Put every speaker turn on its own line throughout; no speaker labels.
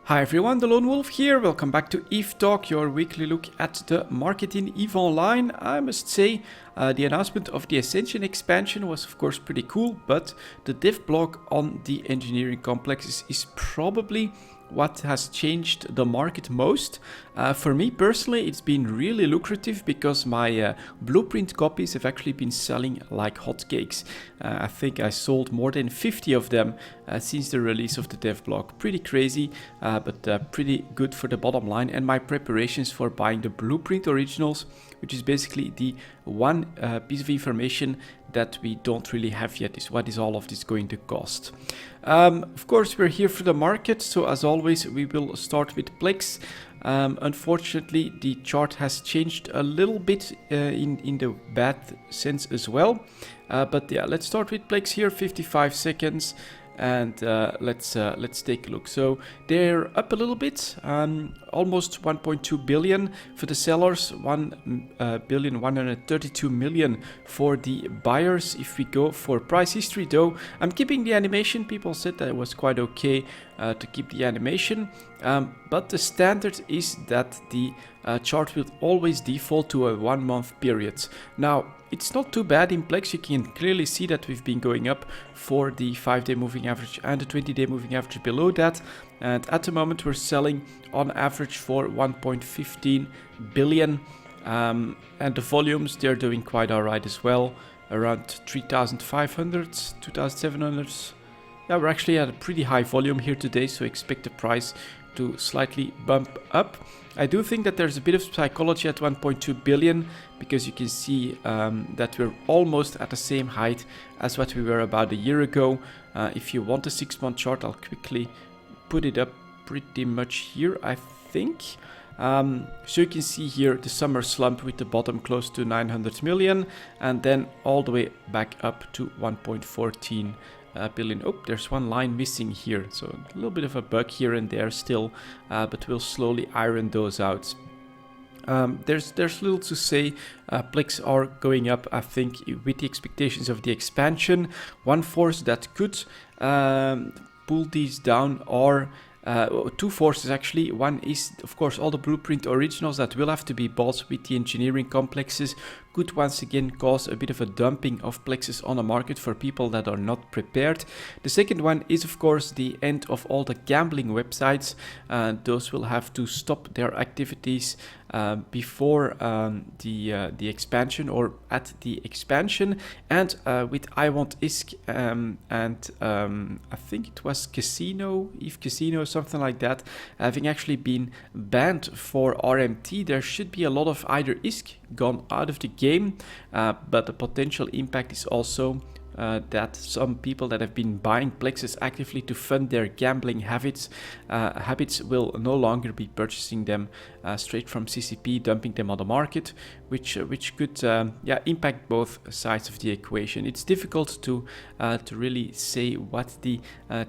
Hi everyone, delonewolf here. Welcome back to EVE Talk, your weekly look at the market in EVE Online. I must say, the announcement of the Ascension expansion was of course pretty cool, but the dev blog on the engineering complexes is probably what has changed the market most. For me personally, it's been really lucrative because my blueprint copies have actually been selling like hotcakes. I think I sold more than 50 of them since the release of the dev blog. Pretty crazy, but pretty good for the bottom line. And my preparations for buying the blueprint originals, which is basically the one piece of information that we don't really have yet, is what is all of this going to cost. Of course, we're here for the market, so as always we will start with plex. Unfortunately, the chart has changed a little bit in the bad sense as well, but yeah, let's start with plex here. 55 seconds. And let's take a look. So they're up a little bit, almost 1.2 billion for the sellers, 1,132,000,000 for the buyers. If we go for price history though, I'm keeping the animation. People said that it was quite okay to keep the animation, but the standard is that the chart will always default to a 1 month period. Now, it's not too bad in plex. You can clearly see that we've been going up for the 5-day moving average and the 20-day moving average below that. And at the moment we're selling on average for 1.15 billion. And the volumes, they're doing quite alright as well. Around 3,500, 2,700. Yeah, we're actually at a pretty high volume here today, so expect the price to slightly bump up. I do think that there's a bit of psychology at 1.2 billion because you can see that we're almost at the same height as what we were about a year ago. If you want a 6-month chart, I'll quickly put it up pretty much here, I think. So you can see here the summer slump with the bottom close to 900 million and then all the way back up to 1.14 billion. Oh, there's one line missing here, so a little bit of a bug here and there still, but we'll slowly iron those out. There's little to say. Plex are going up, I think, with the expectations of the expansion. One force that could pull these down are two forces actually. One is of course all the blueprint originals that will have to be bought with the engineering complexes could once again cause a bit of a dumping of plexes on the market for people that are not prepared. The second one is of course the end of all the gambling websites. Those will have to stop their activities before the expansion or at the expansion. And with I Want ISK and I think it was Casino, EVE Casino, something like that, having actually been banned for RMT, there should be a lot of either ISK gone out of the game, but the potential impact is also that some people that have been buying plexes actively to fund their gambling habits will no longer be purchasing them straight from CCP, dumping them on the market, which could impact both sides of the equation. It's difficult to really say what the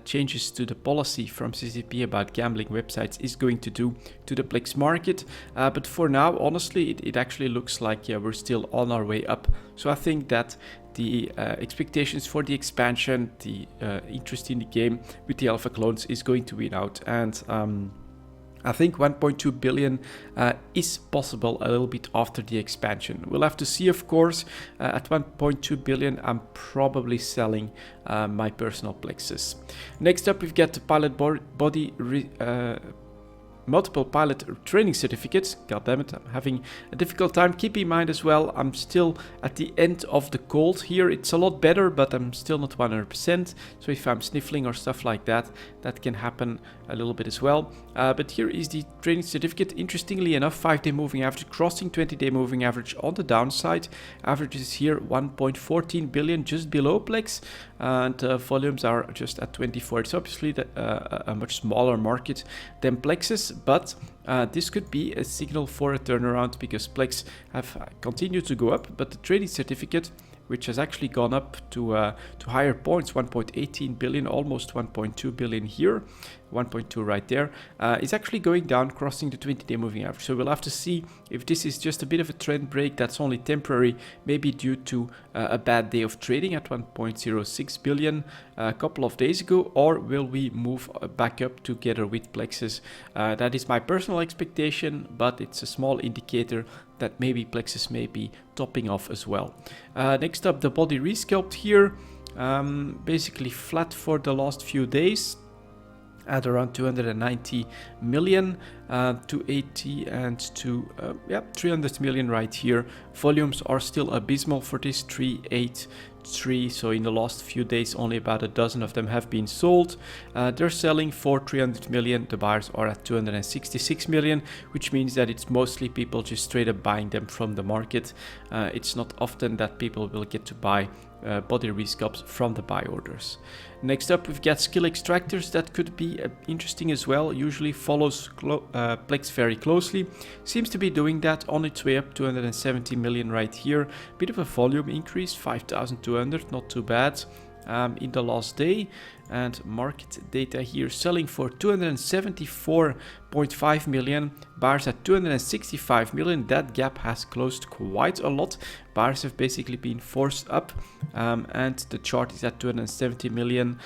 changes to the policy from CCP about gambling websites is going to do to the plex market, but for now, honestly, it actually looks like we're still on our way up. So I think that the expectations for the expansion, the interest in the game with the alpha clones is going to win out, and I think 1.2 billion is possible a little bit after the expansion. We'll have to see, of course. At 1.2 billion, I'm probably selling my personal plexes. Next up, we've got the pilot body multiple pilot training certificates. God damn it, I'm having a difficult time. Keep in mind as well, I'm still at the end of the cold here. It's a lot better, but I'm still not 100%. So if I'm sniffling or stuff like that, that can happen a little bit as well. But here is the training certificate. Interestingly enough, 5-day moving average crossing 20-day moving average on the downside. Average is here 1.14 billion, just below plex, and volumes are just at 24. It's obviously a much smaller market than plexes, but this could be a signal for a turnaround because plex have continued to go up, but the trading certificate, which has actually gone up to higher points, 1.18 billion, almost 1.2 billion here, 1.2 right there, is actually going down, crossing the 20-day moving average. So we'll have to see if this is just a bit of a trend break that's only temporary, maybe due to a bad day of trading at 1.06 billion a couple of days ago, or will we move back up together with plexes? That is my personal expectation, but it's a small indicator that maybe plexes may be topping off as well. Next up, the body resculpt here, basically flat for the last few days at around 290 million, 280 and to 300 million right here. Volumes are still abysmal for this 383, so in the last few days only about a dozen of them have been sold. They're selling for 300 million, the buyers are at 266 million, which means that it's mostly people just straight up buying them from the market. It's not often that people will get to buy body resculpts from the buy orders. Next up, we've got skill extractors. That could be interesting as well. Usually follows Plex very closely. Seems to be doing that, on its way up, 270 million right here. Bit of a volume increase, 5,200, not too bad in the last day. And market data here, selling for 274.5 million, buyers at 265 million. That gap has closed quite a lot. Buyers have basically been forced up, and the chart is at 270 million.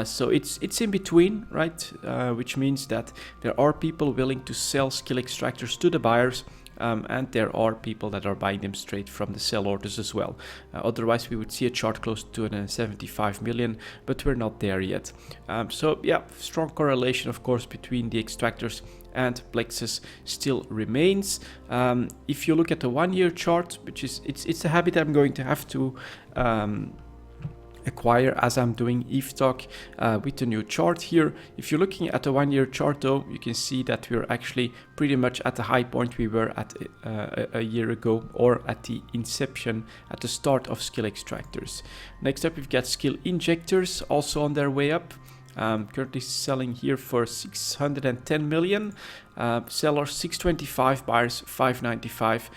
So it's in between, right? Which means that there are people willing to sell skill extractors to the buyers. And there are people that are buying them straight from the sell orders as well. Otherwise, we would see a chart close to 275 million, but we're not there yet. So yeah, strong correlation, of course, between the extractors and plexes still remains. If you look at the 1 year chart, which is it's a habit I'm going to have to acquire as I'm doing EVE talk with the new chart here. If you're looking at a 1 year chart though, you can see that we're actually pretty much at the high point we were at a year ago, or at the inception, at the start of skill extractors. Next up, we've got skill injectors, also on their way up. Currently selling here for 610 million, sellers 625, buyers 595,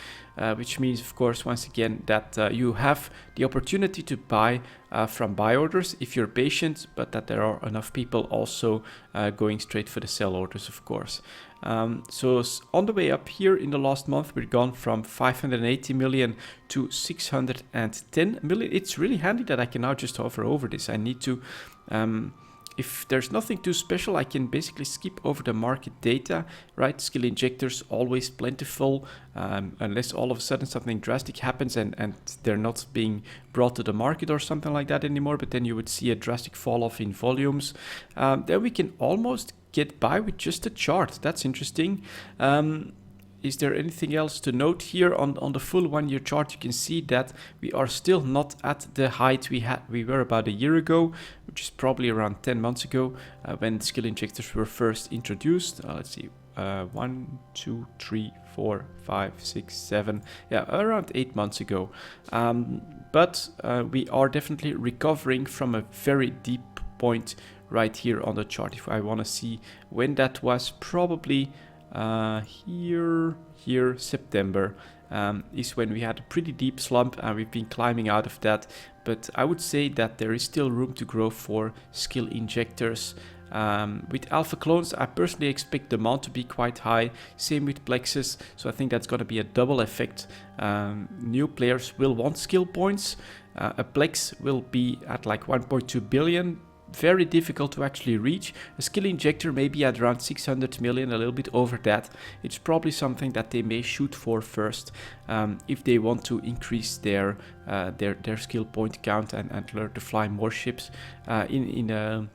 which means, of course, once again, that you have the opportunity to buy from buy orders if you're patient, but that there are enough people also going straight for the sell orders, of course. So on the way up here in the last month, we've gone from 580 million to 610 million. It's really handy that I can now just hover over this. I need to if there's nothing too special, I can basically skip over the market data, right? Skill injectors always plentiful, unless all of a sudden something drastic happens and they're not being brought to the market or something like that anymore, but then you would see a drastic fall off in volumes. Then we can almost get by with just a chart. That's interesting. Is there anything else to note here? On the full 1 year chart, you can see that we are still not at the height we were about a year ago, which is probably around 10 months ago, when skill injectors were first introduced. Let's see, 1, 2, 3, 4, 5, 6, 7, yeah, around 8 months ago. But we are definitely recovering from a very deep point right here on the chart. If I want to see when that was, probably here September is when we had a pretty deep slump, and we've been climbing out of that. But I would say that there is still room to grow for skill injectors. With alpha clones, I personally expect demand to be quite high, same with plexes, so I think that's going to be a double effect. New players will want skill points. A plex will be at like 1.2 billion, very difficult to actually reach. A skill injector may be at around 600 million, a little bit over that. It's probably something that they may shoot for first, if they want to increase their skill point count and learn to fly more ships in a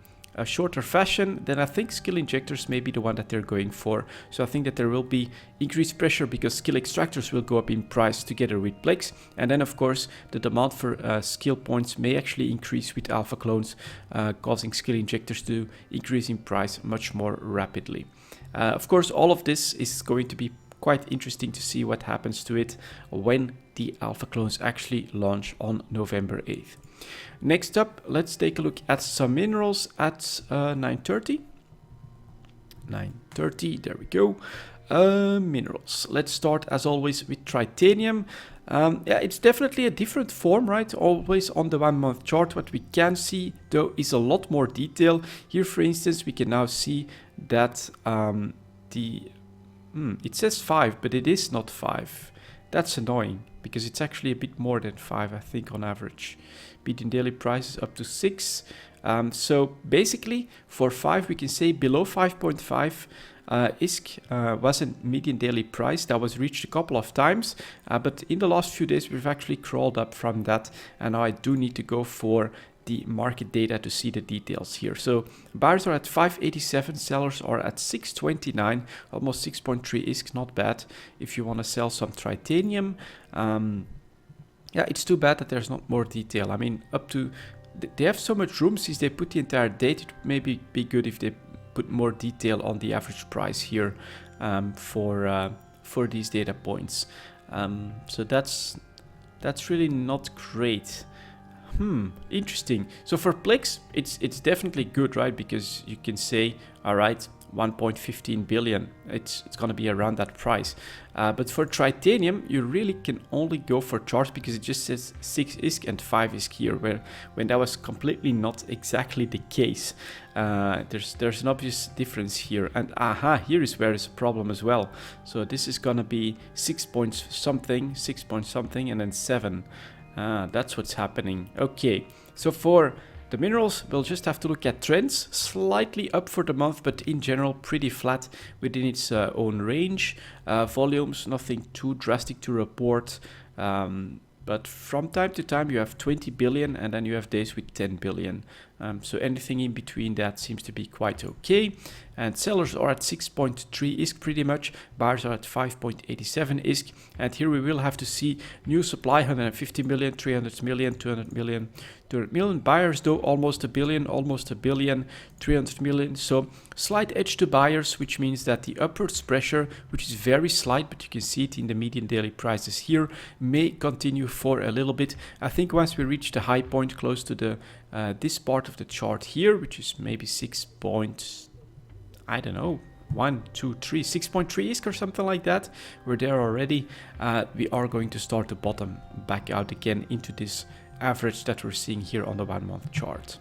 shorter fashion. Then I think skill injectors may be the one that they're going for. So I think that there will be increased pressure because skill extractors will go up in price together with plex, and then of course the demand for skill points may actually increase with alpha clones, causing skill injectors to increase in price much more rapidly. Of course, all of this is going to be quite interesting to see what happens to it when the alpha clones actually launch on November 8th. Next up, let's take a look at some minerals at 9:30. 9:30, there we go. Minerals. Let's start as always with titanium. Yeah, it's definitely a different form, right? Always on the 1 month chart. What we can see though is a lot more detail. Here, for instance, we can now see that it says 5, but it is not 5. That's annoying because it's actually a bit more than 5, I think, on average. Median daily price is up to 6. So basically, for 5, we can say below 5.5 ISK was a median daily price that was reached a couple of times, but in the last few days we've actually crawled up from that, and now I do need to go for the market data to see the details here. So buyers are at 587, sellers are at 629, almost 6.3 ISK, not bad if you want to sell some titanium. Yeah, it's too bad that there's not more detail. I mean, up to they have so much room since they put the entire date. It would maybe be good if they put more detail on the average price here for these data points. So that's really not great. Interesting. So for plex, it's definitely good, right? Because you can say, all right, 1.15 billion. It's going to be around that price. But for titanium, you really can only go for charts because it just says 6 ISK and 5 ISK here, when that was completely not exactly the case. There's an obvious difference here. And here is where it's a problem as well. So this is going to be 6 point something, and then 7. That's what's happening. Okay, so for the minerals, we'll just have to look at trends. Slightly up for the month, but in general pretty flat within its own range. Volumes, nothing too drastic to report. But from time to time you have 20 billion and then you have days with 10 billion. So anything in between that seems to be quite okay. And sellers are at 6.3 ISK pretty much. Buyers are at 5.87 ISK. And here we will have to see new supply, 150 million, 300 million, 200 million, 200 million. Buyers though almost a billion, 300 million. So slight edge to buyers, which means that the upwards pressure, which is very slight, but you can see it in the median daily prices here, may continue for a little bit. I think once we reach the high point close to the this part of the chart here, which is maybe 6.3 ISK or something like that, we're there already. We are going to start to bottom back out again into this average that we're seeing here on the 1 month chart.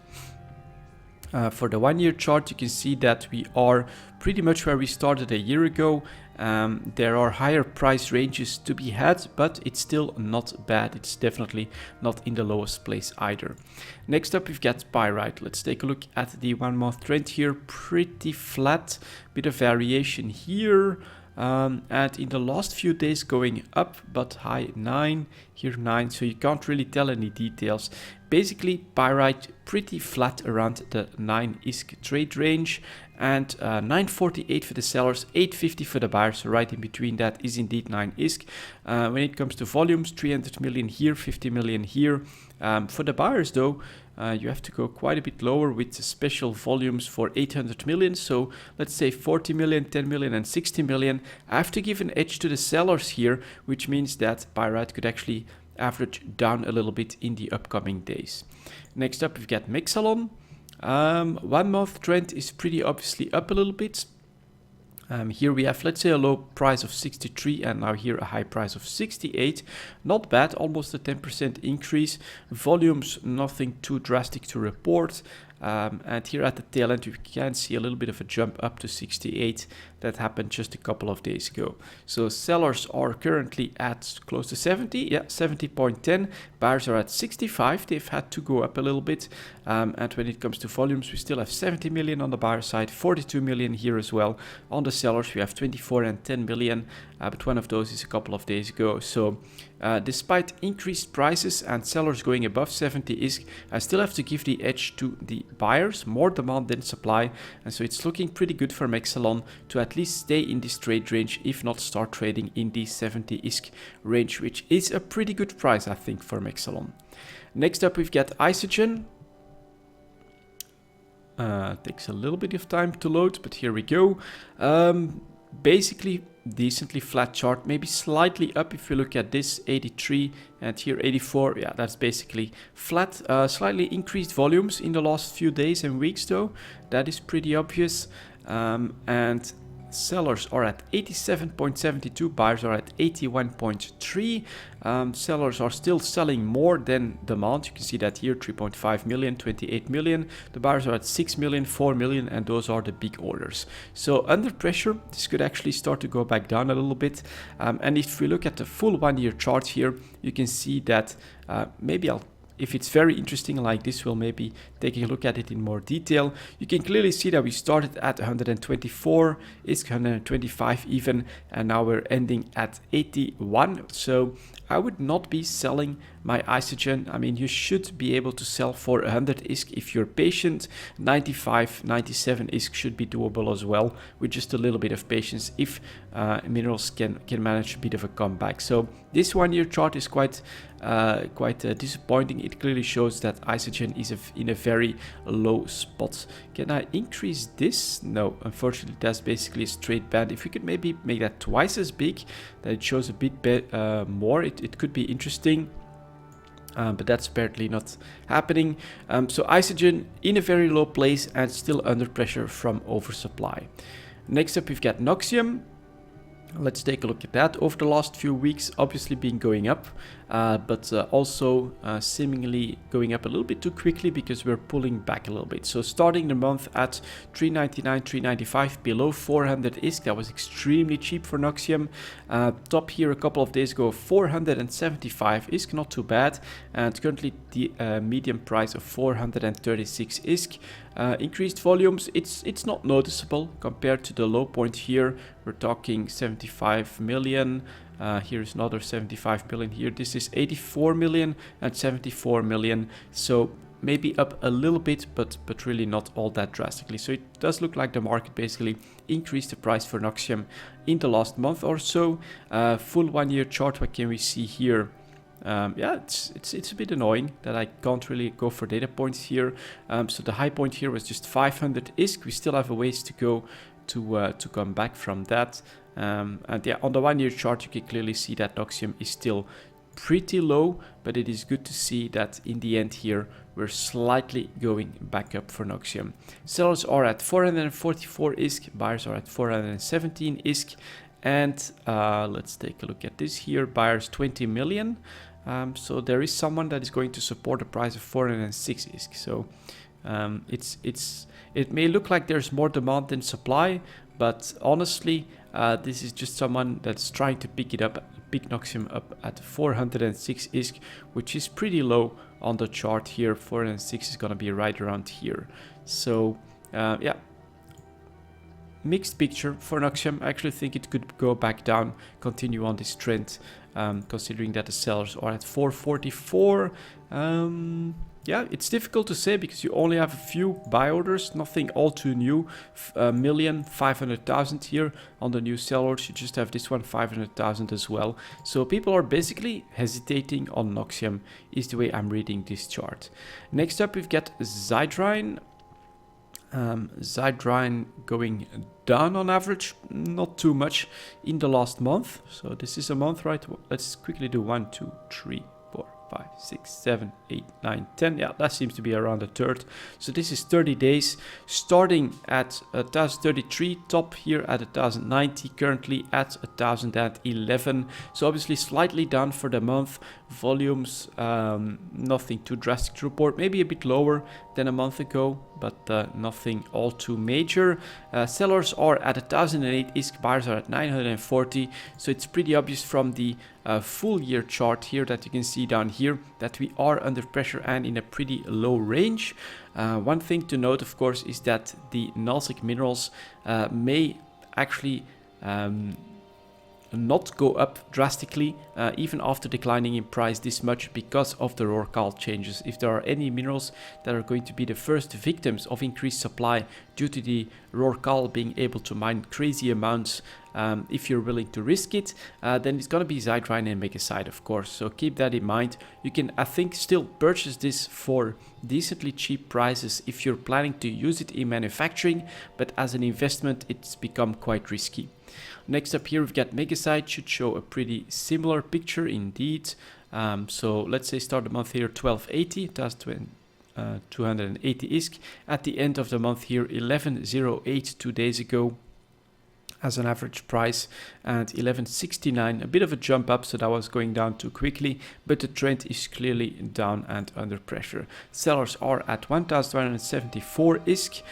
For the 1 year chart, you can see that we are pretty much where we started a year ago. There are higher price ranges to be had, but it's still not bad. It's definitely not in the lowest place either. Next up, we've got pyrite. Let's take a look at the 1 month trend here. Pretty flat, bit of variation here. And in the last few days going up, but high 9, here 9, so you can't really tell any details. Basically, pyrite pretty flat around the 9 ISK trade range, and 948 for the sellers, 850 for the buyers. So right in between that is indeed 9 ISK. When it comes to volumes, 300 million here, 50 million here. For the buyers though, you have to go quite a bit lower with special volumes for 800 million. So let's say 40 million, 10 million and 60 million. I have to give an edge to the sellers here, which means that pyrite could actually average down a little bit in the upcoming days. Next up, we've got Mexalon. 1 month trend is pretty obviously up a little bit. Here we have, let's say, a low price of 63 and now here a high price of 68. Not bad, almost a 10% increase. Volumes, nothing too drastic to report. And here at the tail end, you can see a little bit of a jump up to 68. That happened just a couple of days ago. So sellers are currently at close to 70, yeah, 70.10. Buyers are at 65. They've had to go up a little bit. And when it comes to volumes, we still have 70 million on the buyer side, 42 million here as well. On the sellers, we have 24 and 10 million, but one of those is a couple of days ago. So despite increased prices and sellers going above 70 ISK, I still have to give the edge to the buyers, more demand than supply. And so it's looking pretty good for Mexalon to at least stay in this trade range, if not start trading in the 70 ISK range, which is a pretty good price, I think, for Mexalon. Next up, we've got Isogen. Takes a little bit of time to load, but here we go. Basically, decently flat chart, maybe slightly up if you look at this 83 and here 84. Yeah, that's basically flat. Slightly increased volumes in the last few days and weeks though. That is pretty obvious. And sellers are at 87.72, buyers are at 81.3. Sellers are still selling more than demand. You can see that here, 3.5 million, 28 million. The buyers are at 6 million, 4 million, and those are the big orders. So under pressure, this could actually start to go back down a little bit. And if we look at the full 1 year chart here, you can see that if it's very interesting like this, we'll maybe take a look at it in more detail. You can clearly see that we started at 124, is 125 even, and now we're ending at 81. So I would not be selling my Isogen. I mean, you should be able to sell for 100 ISK if you're patient. 95, 97 ISK should be doable as well, with just a little bit of patience if minerals can manage a bit of a comeback. So this 1 year chart is quite disappointing. It clearly shows that Isogen is in a very low spot. Can I increase this? No, unfortunately, that's basically a straight band. If we could maybe make that twice as big, that it shows a bit more, it could be interesting. But that's apparently not happening. So Isogen in a very low place and still under pressure from oversupply. Next up, we've got Noxium. Let's take a look at that. Over the last few weeks, obviously been going up, but also seemingly going up a little bit too quickly because we're pulling back a little bit. So starting the month at 399, 395, below 400 ISK. That was extremely cheap for Noxium. Top here a couple of days ago, 475 ISK, not too bad. And currently the medium price of 436 ISK. Increased volumes, it's not noticeable compared to the low point here. We're talking 75 million. Here's another 75 million here. This is 84 million and 74 million. So maybe up a little bit, but really not all that drastically. So it does look like the market basically increased the price for Noxium in the last month or so. Full 1 year chart, what can we see here? Yeah, it's a bit annoying that I can't really go for data points here. So the high point here was just 500 ISK. We still have a ways to go to come back from that. And yeah, on the 1 year chart, you can clearly see that Noxium is still pretty low, but it is good to see that in the end here, we're slightly going back up for Noxium. Sellers are at 444 ISK, buyers are at 417 ISK. And let's take a look at this here. Buyers 20 million. So there is someone that is going to support the price of 406 ISK. So it may look like there's more demand than supply, but honestly, this is just someone that's trying to pick Noxium up at 406 ISK, which is pretty low on the chart here. 406 is going to be right around here. So yeah. Mixed picture for Noxium. I actually think it could go back down, continue on this trend, considering that the sellers are at 444. Yeah, it's difficult to say because you only have a few buy orders, nothing all too new. 1,500,000 here on the new sellers. You just have this one, 500,000 as well. So people are basically hesitating on Noxium, is the way I'm reading this chart. Next up, we've got Zydrine. Zydrine going down on average, not too much in the last month. So this is a month, right? Let's quickly do 1, 2, 3, 4, 5, 6, 7, 8, 9, 10. Yeah, that seems to be around a third. So this is 30 days, starting at 1033, top here at 1090, currently at 1011. So obviously slightly down for the month. Volumes, nothing too drastic to report, maybe a bit lower than a month ago, but nothing all too major. Sellers are at 1008 ISK, buyers are at 940. So it's pretty obvious from the full year chart here that you can see down here that we are under pressure and in a pretty low range. One thing to note, of course, is that the Nalsic minerals may actually not go up drastically even after declining in price this much because of the Orca changes. If there are any minerals that are going to be the first victims of increased supply due to the Orca being able to mine crazy amounts, if you're willing to risk it, then it's going to be Zydrine and Megasite, of course. So keep that in mind. You can, I think, still purchase this for decently cheap prices if you're planning to use it in manufacturing, but as an investment, it's become quite risky. Next up here, we've got Megasite, should show a pretty similar picture indeed. So let's say start the month here, 1280, that's 280 ISK. At the end of the month here, 1108 2 days ago. as an average price, and 1169, a bit of a jump up, so that was going down too quickly, but the trend is clearly down and under pressure. Sellers are at 1174 ISK.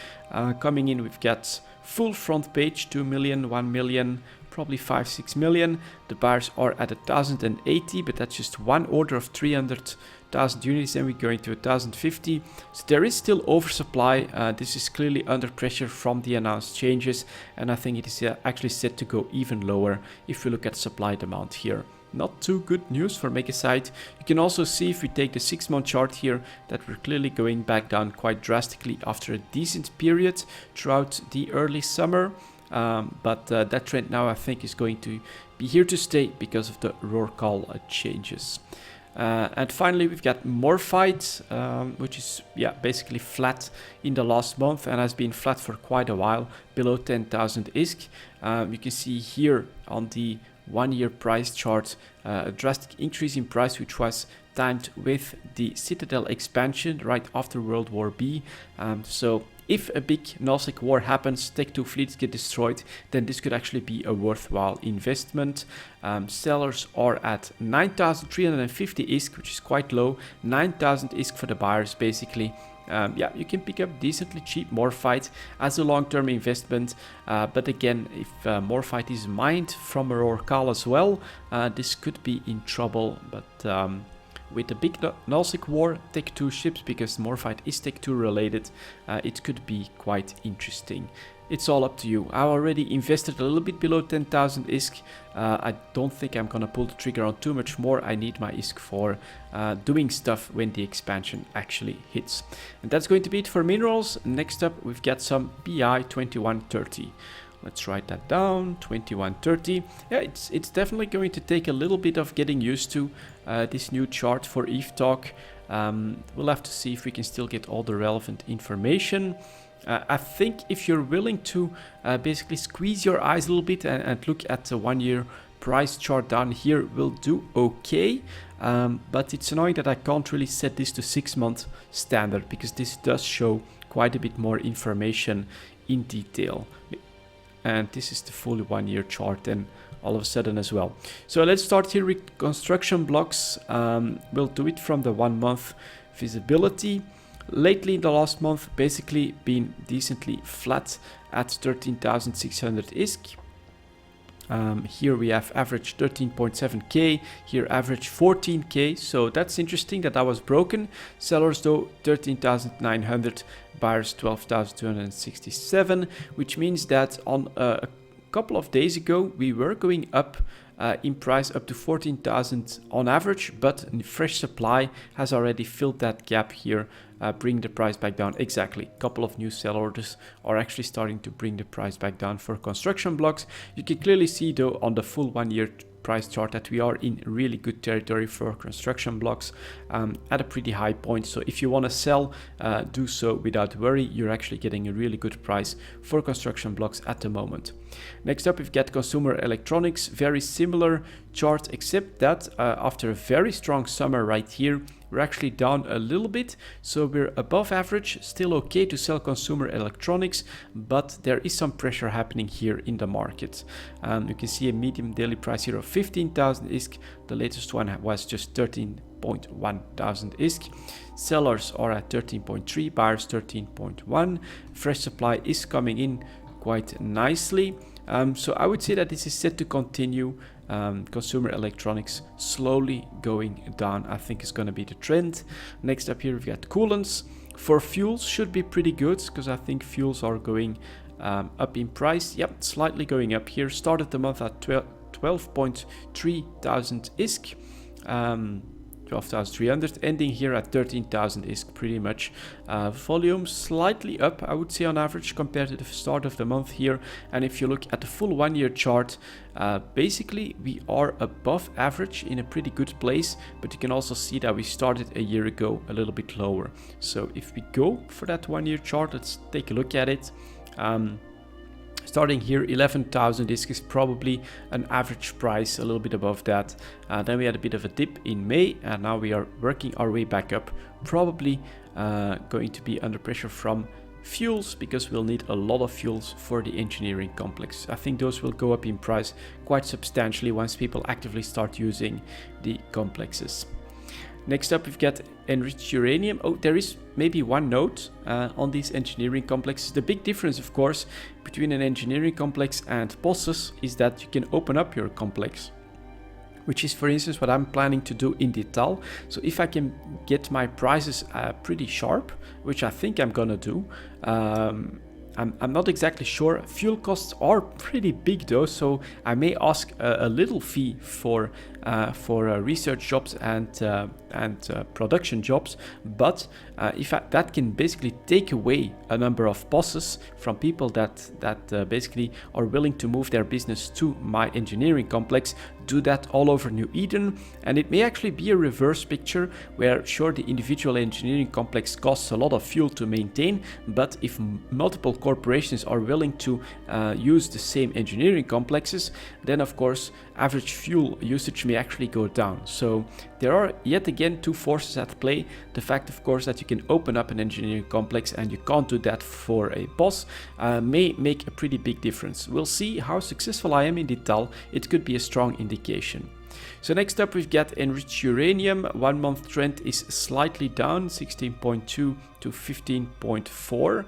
Coming in, we've got full front page, 2 million, 1 million, probably 5-6 million. The buyers are at 1080, but that's just one order of 300,000 units, and we're going to 1050. So there is still oversupply. This is clearly under pressure from the announced changes, and I think it is actually set to go even lower if we look at supply demand here. Not too good news for Megasite. You can also see, if we take the 6-month chart here, that we're clearly going back down quite drastically after a decent period throughout the early summer. But that trend now, I think, is going to be here to stay because of the Rorcal changes. And finally, we've got Morphite, which is basically flat in the last month and has been flat for quite a while, below 10,000 ISK. You can see here on the 1-year price chart a drastic increase in price, which was timed with the Citadel expansion right after World War B. So if a big Nullsec war happens, Tech 2 fleets get destroyed, then this could actually be a worthwhile investment. Sellers are at 9,350 ISK, which is quite low. 9,000 ISK for the buyers, basically. You can pick up decently cheap Morphite as a long-term investment, but again, if Morphite is mined from a Rorcal as well, this could be in trouble. But with the big Nullsec war, Tech 2 ships, because Morphite is Tech 2 related, it could be quite interesting. It's all up to you. I already invested a little bit below 10,000 ISK. I don't think I'm gonna pull the trigger on too much more. I need my ISK for doing stuff when the expansion actually hits. And that's going to be it for minerals. Next up, we've got some BI 2130. Let's write that down, 2130. Yeah, it's definitely going to take a little bit of getting used to this new chart for Eve Talk. We'll have to see if we can still get all the relevant information. I think if you're willing to basically squeeze your eyes a little bit and look at the 1-year price chart down here, will do okay. But it's annoying that I can't really set this to 6-month standard, because this does show quite a bit more information in detail. And this is the full 1-year chart then all of a sudden as well. So let's start here with construction blocks. We'll do it from the 1-month visibility. Lately, in the last month, basically been decently flat at 13,600 ISK. Here we have average 13.7k, here average 14k, so that's interesting that was broken. Sellers though 13,900, buyers 12,267, which means that on a couple of days ago we were going up in price up to 14,000 on average, but fresh supply has already filled that gap here, bring the price back down. Exactly, a couple of new sell orders are actually starting to bring the price back down for construction blocks. You can clearly see though on the full 1-year price chart that we are in really good territory for construction blocks at a pretty high point. So if you want to sell, do so without worry. You're actually getting a really good price for construction blocks at the moment. Next up, we've got consumer electronics. Very similar chart, except that after a very strong summer right here, we're actually down a little bit, so we're above average. Still okay to sell consumer electronics, but there is some pressure happening here in the market. You can see a medium daily price here of 15,000 ISK. The latest one was just 13.1 thousand ISK. Sellers are at 13.3, buyers 13.1. Fresh supply is coming in quite nicely. So I would say that this is set to continue. Consumer electronics slowly going down, I think, is going to be the trend. Next up here we've got coolants. For fuels should be pretty good, because I think fuels are going up in price. Yep, slightly going up here. Started the month at 12.3 thousand ISK. 12,300, ending here at 13,000 ISK pretty much. Volume slightly up, I would say, on average compared to the start of the month here. And if you look at the full 1-year chart, basically we are above average in a pretty good place, but you can also see that we started a year ago a little bit lower. So if we go for that 1-year chart, let's take a look at it. Starting here, 11,000 ISK is probably an average price, a little bit above that. Then we had a bit of a dip in May, and now we are working our way back up. Probably going to be under pressure from fuels, because we'll need a lot of fuels for the engineering complex. I think those will go up in price quite substantially once people actively start using the complexes. Next up, we've got enriched uranium. Oh, there is maybe one note on these engineering complexes. The big difference, of course, between an engineering complex and bosses is that you can open up your complex, which is, for instance, what I'm planning to do in Detail. So if I can get my prices pretty sharp, which I think I'm gonna do, I'm not exactly sure. Fuel costs are pretty big though, so I may ask a little fee for research jobs and production jobs. But if that can basically take away a number of bosses from people that basically are willing to move their business to my engineering complex, do that all over New Eden, and it may actually be a reverse picture where, sure, the individual engineering complex costs a lot of fuel to maintain, but if multiple corporations are willing to use the same engineering complexes, then of course average fuel usage may actually go down. So there are yet again two forces at play. The fact, of course, that you can open up an engineering complex and you can't do that for a boss may make a pretty big difference. We'll see how successful I am in Detail. It could be a strong indication. So next up, we've got enriched uranium. 1 month trend is slightly down, 16.2 to 15.4.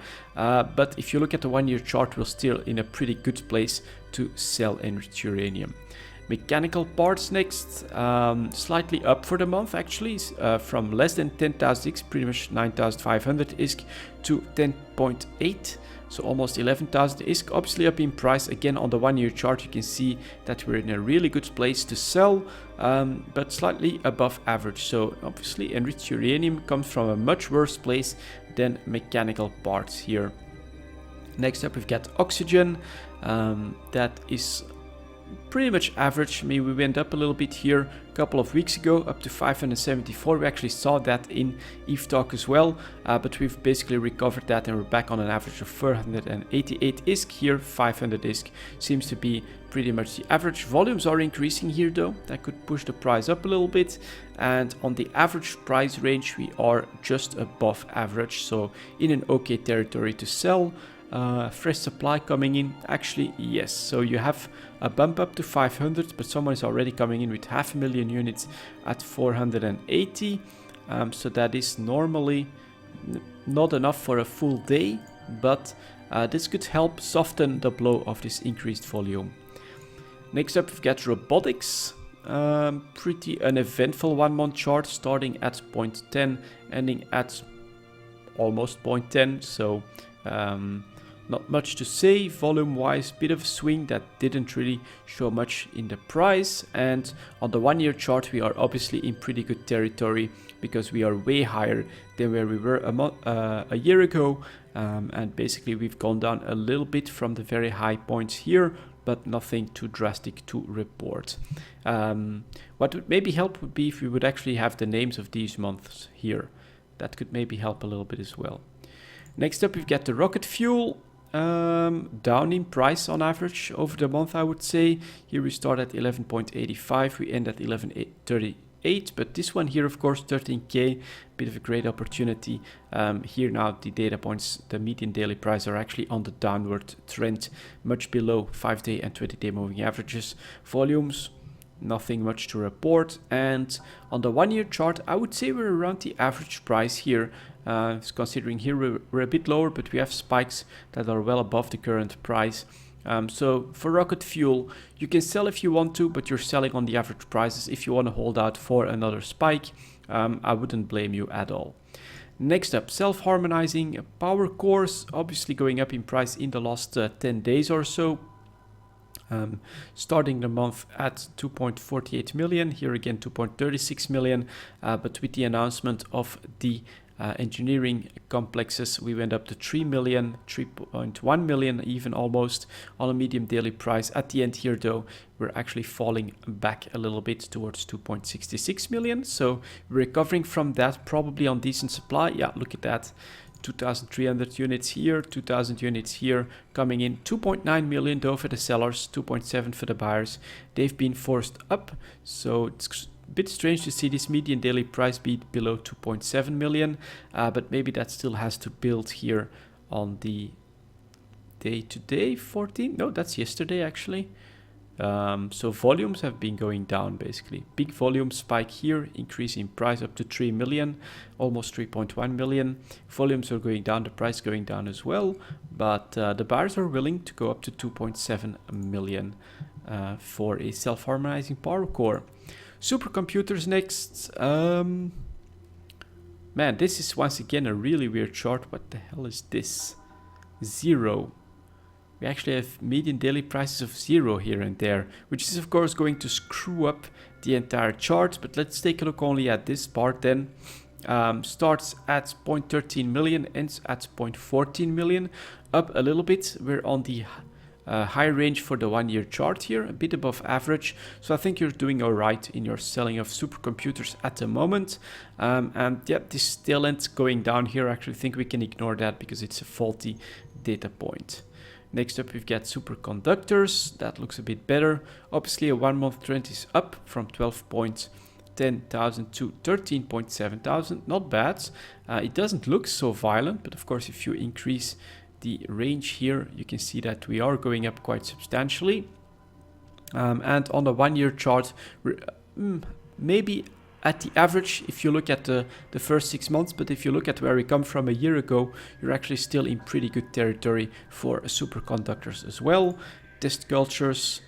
But if you look at the 1 year chart, we're still in a pretty good place to sell enriched uranium. Mechanical parts next, slightly up for the month actually, from less than 10,000 ISK, pretty much 9,500 ISK, to 10.8, so almost 11,000 ISK, obviously up in price. Again, on the 1 year chart you can see that we're in a really good place to sell, but slightly above average. So obviously enriched uranium comes from a much worse place than mechanical parts here. Next up, we've got oxygen, that is pretty much average. I mean, we went up a little bit here a couple of weeks ago, up to 574. We actually saw that in Eve Talk as well, but we've basically recovered that and we're back on an average of 488 ISK here. 500 ISK seems to be pretty much the average. Volumes are increasing here though, that could push the price up a little bit, and on the average price range we are just above average, so in an okay territory to sell. Fresh supply coming in, actually yes, so you have a bump up to 500, but someone is already coming in with 500,000 units at 480, so that is normally not enough for a full day, but this could help soften the blow of this increased volume. Next up, we've got robotics. Pretty uneventful 1 month chart, starting at 0.10, ending at almost 0.10, so not much to say. Volume wise, bit of a swing that didn't really show much in the price, and on the 1 year chart we are obviously in pretty good territory because we are way higher than where we were a year ago, and basically we've gone down a little bit from the very high points here, but nothing too drastic to report. What would maybe help would be if we would actually have the names of these months here. That could maybe help a little bit as well. Next up, we've got the rocket fuel, down in price on average over the month, I would say. Here we start at 11.85, we end at 11.38, but this one here, of course, 13k, bit of a great opportunity. Here now the data points, the median daily price are actually on the downward trend, much below 5-day and 20-day moving averages. Volumes, nothing much to report, and on the 1 year chart I would say we're around the average price here, considering here we're a bit lower, but we have spikes that are well above the current price. So for rocket fuel you can sell if you want to, but you're selling on the average prices. If you want to hold out for another spike, I wouldn't blame you at all. Next up, self-harmonizing power cores, obviously going up in price in the last 10 days or so. Starting the month at 2.48 million, here again 2.36 million, but with the announcement of the engineering complexes we went up to 3 million, 3.1 million even almost on a medium daily price. At the end here though, we're actually falling back a little bit towards 2.66 million, so we're recovering from that, probably on decent supply. Yeah, look at that, 2,300 units here, 2,000 units here coming in. 2.9 million though for the sellers, 2.7 for the buyers. They've been forced up, so it's a bit strange to see this median daily price be below 2.7 million, but maybe that still has to build here on the day today, 14. No, that's yesterday actually. So volumes have been going down basically. Big volume spike here, increase in price up to 3 million, almost 3.1 million. Volumes are going down, the price going down as well, but the buyers are willing to go up to 2.7 million for a self-harmonizing power core. Supercomputers next. Man, this is once again a really weird chart. What the hell is this? 0. We actually have median daily prices of 0 here and there, which is of course going to screw up the entire chart. But let's take a look only at this part then. Starts at 0.13 million, ends at 0.14 million, up a little bit. We're on the high range for the 1 year chart here, a bit above average. So I think you're doing all right in your selling of supercomputers at the moment. And yeah, this tail end going down here, I actually think we can ignore that because it's a faulty data point. Next up, we've got superconductors. That looks a bit better. Obviously, a 1 month trend is up from 12.10,000 to 13.7,000. Not bad. It doesn't look so violent, but of course, if you increase the range here, you can see that we are going up quite substantially. And on the 1 year chart, we're maybe at the average if you look at the first 6 months, but if you look at where we come from a year ago, you're actually still in pretty good territory for superconductors as well. Test cultures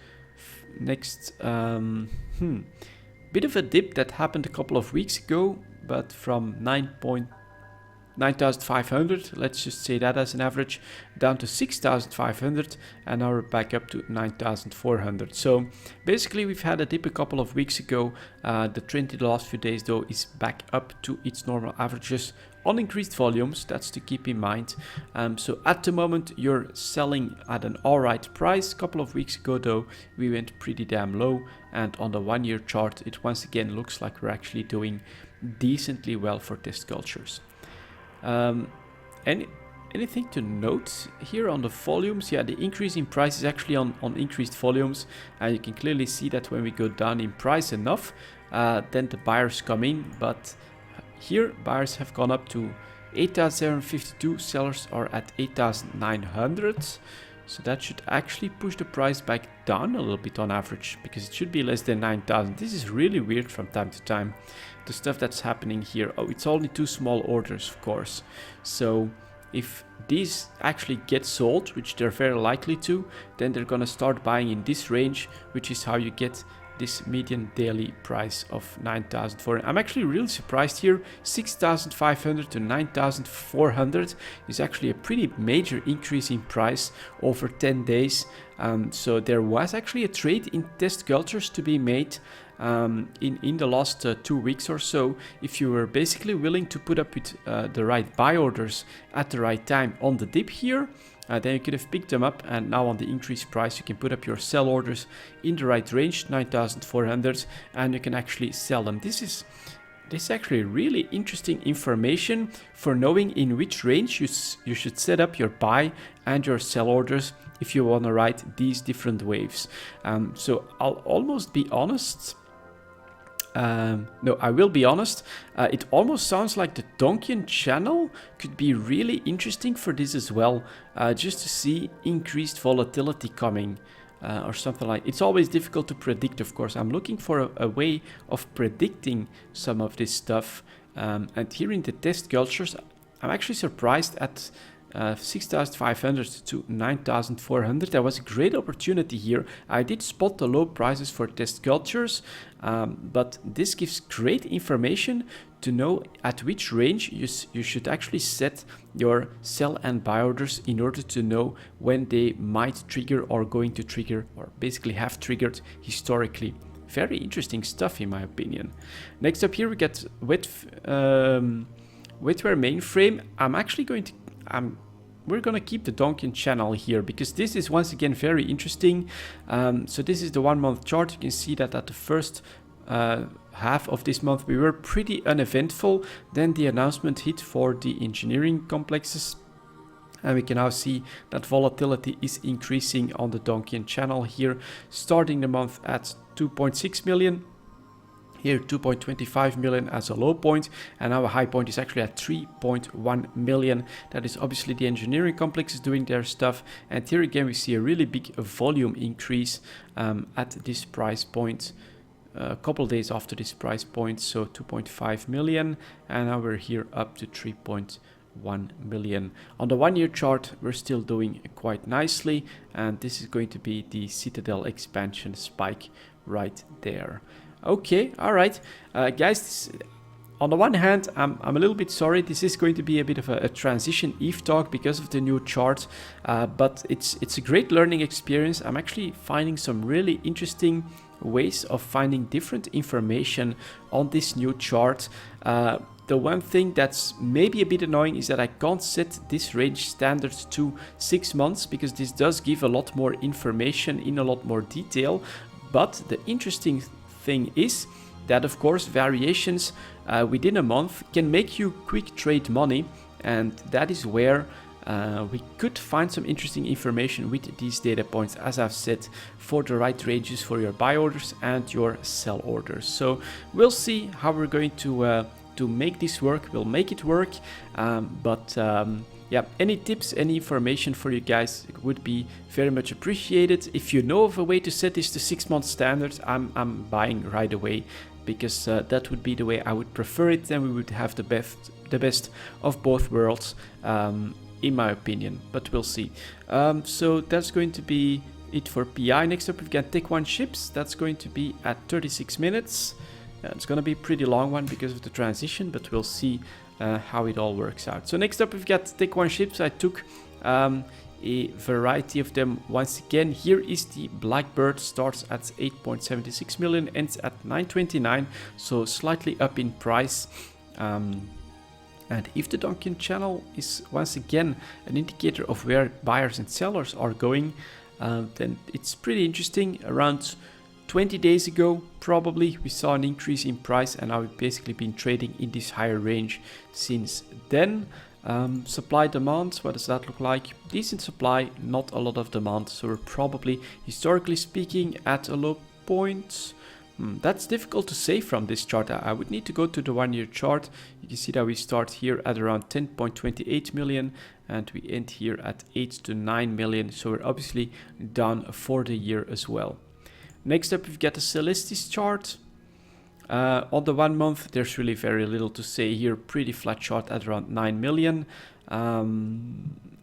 next. Bit of a dip that happened a couple of weeks ago, but from 9,500, let's just say that as an average, down to 6,500, and now we're back up to 9,400. So basically we've had a dip a couple of weeks ago. The trend in the last few days though is back up to its normal averages on increased volumes. That's to keep in mind. So at the moment you're selling at an alright price. A couple of weeks ago though we went pretty damn low, and on the 1 year chart it once again looks like we're actually doing decently well for test cultures. Anything to note here on the volumes? Yeah, the increase in price is actually on increased volumes, and you can clearly see that when we go down in price enough, then the buyers come in. But here buyers have gone up to 8,752, sellers are at 8,900. So that should actually push the price back down a little bit on average, because it should be less than 9,000. This is really weird from time to time, the stuff that's happening here. Oh, it's only 2 small orders, of course. So if these actually get sold, which they're very likely to, then they're gonna start buying in this range, which is how you get this median daily price of 9,400. I'm actually really surprised here. 6,500 to 9,400 is actually a pretty major increase in price over 10 days. So there was actually a trade in test cultures to be made in the last 2 weeks or so. If you were basically willing to put up with the right buy orders at the right time on the dip here, then you could have picked them up, and now on the increased price you can put up your sell orders in the right range, 9,400, and you can actually sell them. This is actually really interesting information for knowing in which range you should set up your buy and your sell orders if you want to ride these different waves. So I'll almost be honest. No, I will be honest. It almost sounds like the Donkian channel could be really interesting for this as well, just to see increased volatility coming or something like. It's always difficult to predict, of course. I'm looking for a way of predicting some of this stuff. And here in the test cultures, I'm actually surprised at 6,500 to 9,400. There was a great opportunity here. I did spot the low prices for test cultures, but this gives great information to know at which range you should actually set your sell and buy orders in order to know when they might trigger or going to trigger, or basically have triggered historically. Very interesting stuff in my opinion. Next up here we get wetware mainframe. We're gonna keep the Donkian channel here because this is once again very interesting. So this is the 1 month chart. You can see that at the first half of this month we were pretty uneventful. Then the announcement hit for the engineering complexes, and we can now see that volatility is increasing on the Donkian channel here, starting the month at 2.6 million. Here 2.25 million as a low point, and our high point is actually at 3.1 million. That is obviously the engineering complex is doing their stuff, and here again we see a really big volume increase at this price point. A couple days after this price point, so 2.5 million, and now we're here up to 3.1 million. On the 1 year chart we're still doing quite nicely, and this is going to be the Citadel expansion spike right there. Okay, all right, guys, on the one hand, I'm a little bit sorry. This is going to be a bit of a transition EVE talk because of the new chart, but it's a great learning experience. I'm actually finding some really interesting ways of finding different information on this new chart. The one thing that's maybe a bit annoying is that I can't set this range standard to 6 months, because this does give a lot more information in a lot more detail. But the interesting thing is that, of course, variations within a month can make you quick trade money, and that is where we could find some interesting information with these data points, as I've said, for the right ranges for your buy orders and your sell orders. So we'll see how we're going to make this work. We'll make it work, yeah, any tips, any information for you guys would be very much appreciated. If you know of a way to set this to 6 month standards, I'm buying right away, because that would be the way I would prefer it. Then we would have the best of both worlds, in my opinion, but we'll see. So that's going to be it for PI. Next up we've got Tech 1 ships. That's going to be at 36 minutes. It's going to be a pretty long one because of the transition, but we'll see how it all works out. So next up we've got Tech 1 ships. I took a variety of them once again. Here is the Blackbird, starts at 8.76 million, ends at 929, so slightly up in price. And if the Duncan channel is once again an indicator of where buyers and sellers are going, then it's pretty interesting. Around 20 days ago, probably, we saw an increase in price, and now we've basically been trading in this higher range since then. Supply demand, what does that look like? Decent supply, not a lot of demand, so we're probably, historically speaking, at a low point. That's difficult to say from this chart. I would need to go to the 1 year chart. You can see that we start here at around 10.28 million and we end here at 8 to 9 million. So we're obviously down for the year as well. Next up, we've got the Celestis chart. On the 1 month, there's really very little to say here. Pretty flat chart at around 9 million.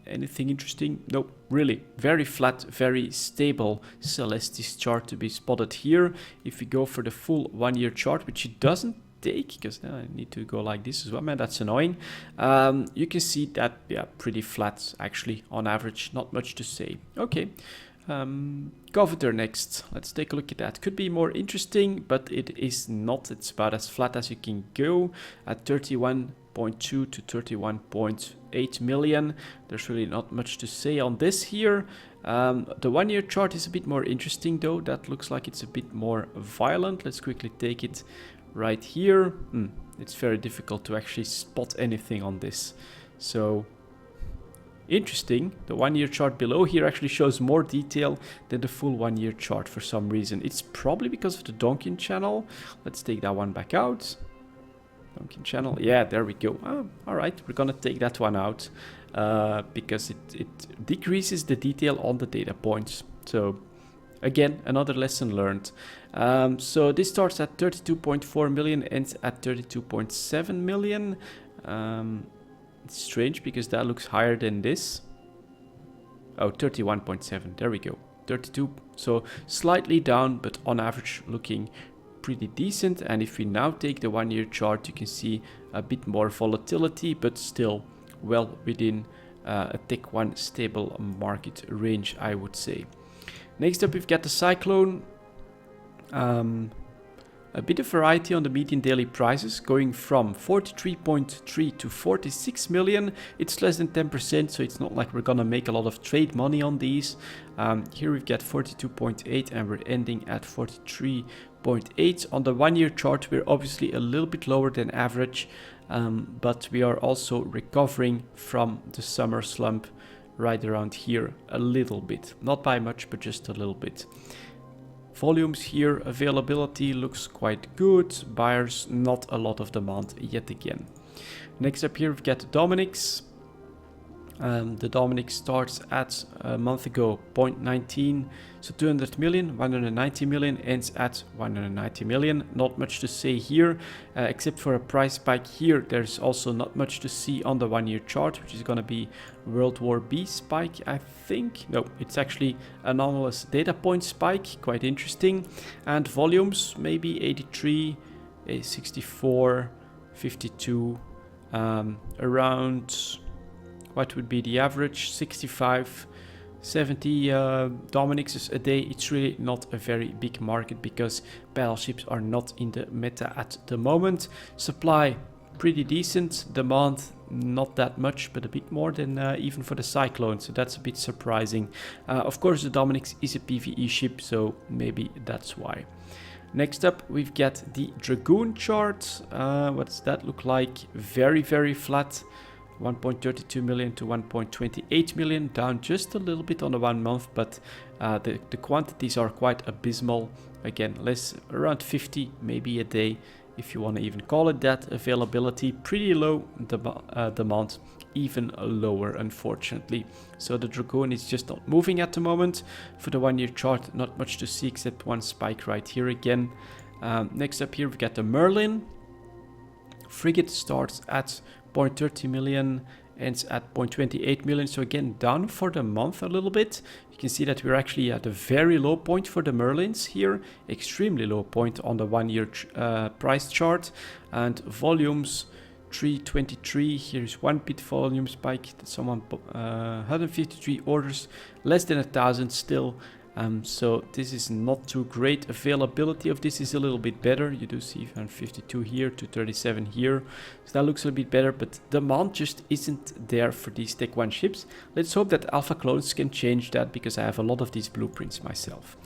Anything interesting? Nope, really very flat, very stable Celestis chart to be spotted here. If we go for the full 1 year chart, which it doesn't take, because I need to go like this as well, man, that's annoying. You can see that, yeah, pretty flat actually on average, not much to say. Okay. Coveter next. Let's take a look at that. Could be more interesting, but it is not. It's about as flat as you can go at 31.2 to 31.8 million. There's really not much to say on this here. The 1 year chart is a bit more interesting though. That looks like it's a bit more violent. Let's quickly take it right here. It's very difficult to actually spot anything on this. So interesting. The 1 year chart below here actually shows more detail than the full 1 year chart for some reason. It's probably because of the Donkin channel. Let's take that one back out. Donkin channel. Yeah, there we go. All right, we're gonna take that one out because it decreases the detail on the data points. So again, another lesson learned. So this starts at 32.4 million, ends at 32.7 million. It's strange because that looks higher than this. Oh, 31.7. There we go. 32. So slightly down, but on average looking pretty decent. And if we now take the 1 year chart, you can see a bit more volatility, but still well within a Tech 1 stable market range, I would say. Next up, we've got the Cyclone. A bit of variety on the median daily prices, going from 43.3 to 46 million. It's less than 10%, so it's not like we're gonna make a lot of trade money on these. Here we've got 42.8 and we're ending at 43.8. On the 1 year chart, we're obviously a little bit lower than average, but we are also recovering from the summer slump right around here a little bit. Not by much, but just a little bit. volumes here. Availability looks quite good. Buyers, not a lot of demand yet again. Next up here, we've got the Dominics. The Dominic starts at a month ago 0.19, so 200 million, 190 million, ends at 190 million. Not much to say here, except for a price spike here. There's also not much to see on the 1-year chart, which is going to be World War B spike, I think. No, it's actually anomalous data point spike, quite interesting. And volumes, maybe 83, 64, 52, around... What would be the average? 65, 70 Dominics a day. It's really not a very big market because battleships are not in the meta at the moment. Supply, pretty decent. Demand, not that much, but a bit more than even for the Cyclone. So that's a bit surprising. Of course, the Dominics is a PvE ship, so maybe that's why. Next up, we've got the Dragoon chart. What does that look like? Very, very flat. 1.32 million to 1.28 million, down just a little bit on the 1 month, but the quantities are quite abysmal. Again, less, around 50 maybe a day, if you want to even call it that. Availability pretty low, demand even lower, unfortunately. So the Dragoon is just not moving at the moment. For the 1-year chart, not much to see except one spike right here again. Next up here, we've got the Merlin. Frigate starts at 0.30 million, ends at 0.28 million. So again, down for the month a little bit. You can see that we're actually at a very low point for the Merlins here. Extremely low point on the 1-year price chart. And volumes, 323. Here's one bit volume spike. Someone 153 orders, less than 1,000 still. So this is not too great. Availability of this is a little bit better. You do see 152 here, 237 here. So that looks a bit better, but demand just isn't there for these Tech 1 ships. Let's hope that Alpha Clones can change that, because I have a lot of these blueprints myself.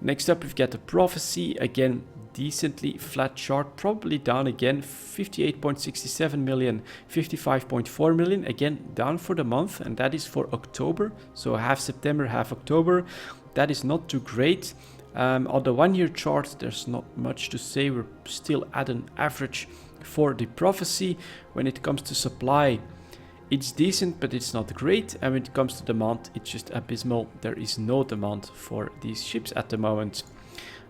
Next up, we've got the Prophecy. Again, decently flat chart, probably down again, 58.67 million, 55.4 million. Again, down for the month, and that is for October. So half September, half October. That is not too great. On the 1-year chart, there's not much to say. We're still at an average for the Prophecy. When it comes to supply, it's decent, but it's not great. And when it comes to demand, it's just abysmal. There is no demand for these ships at the moment.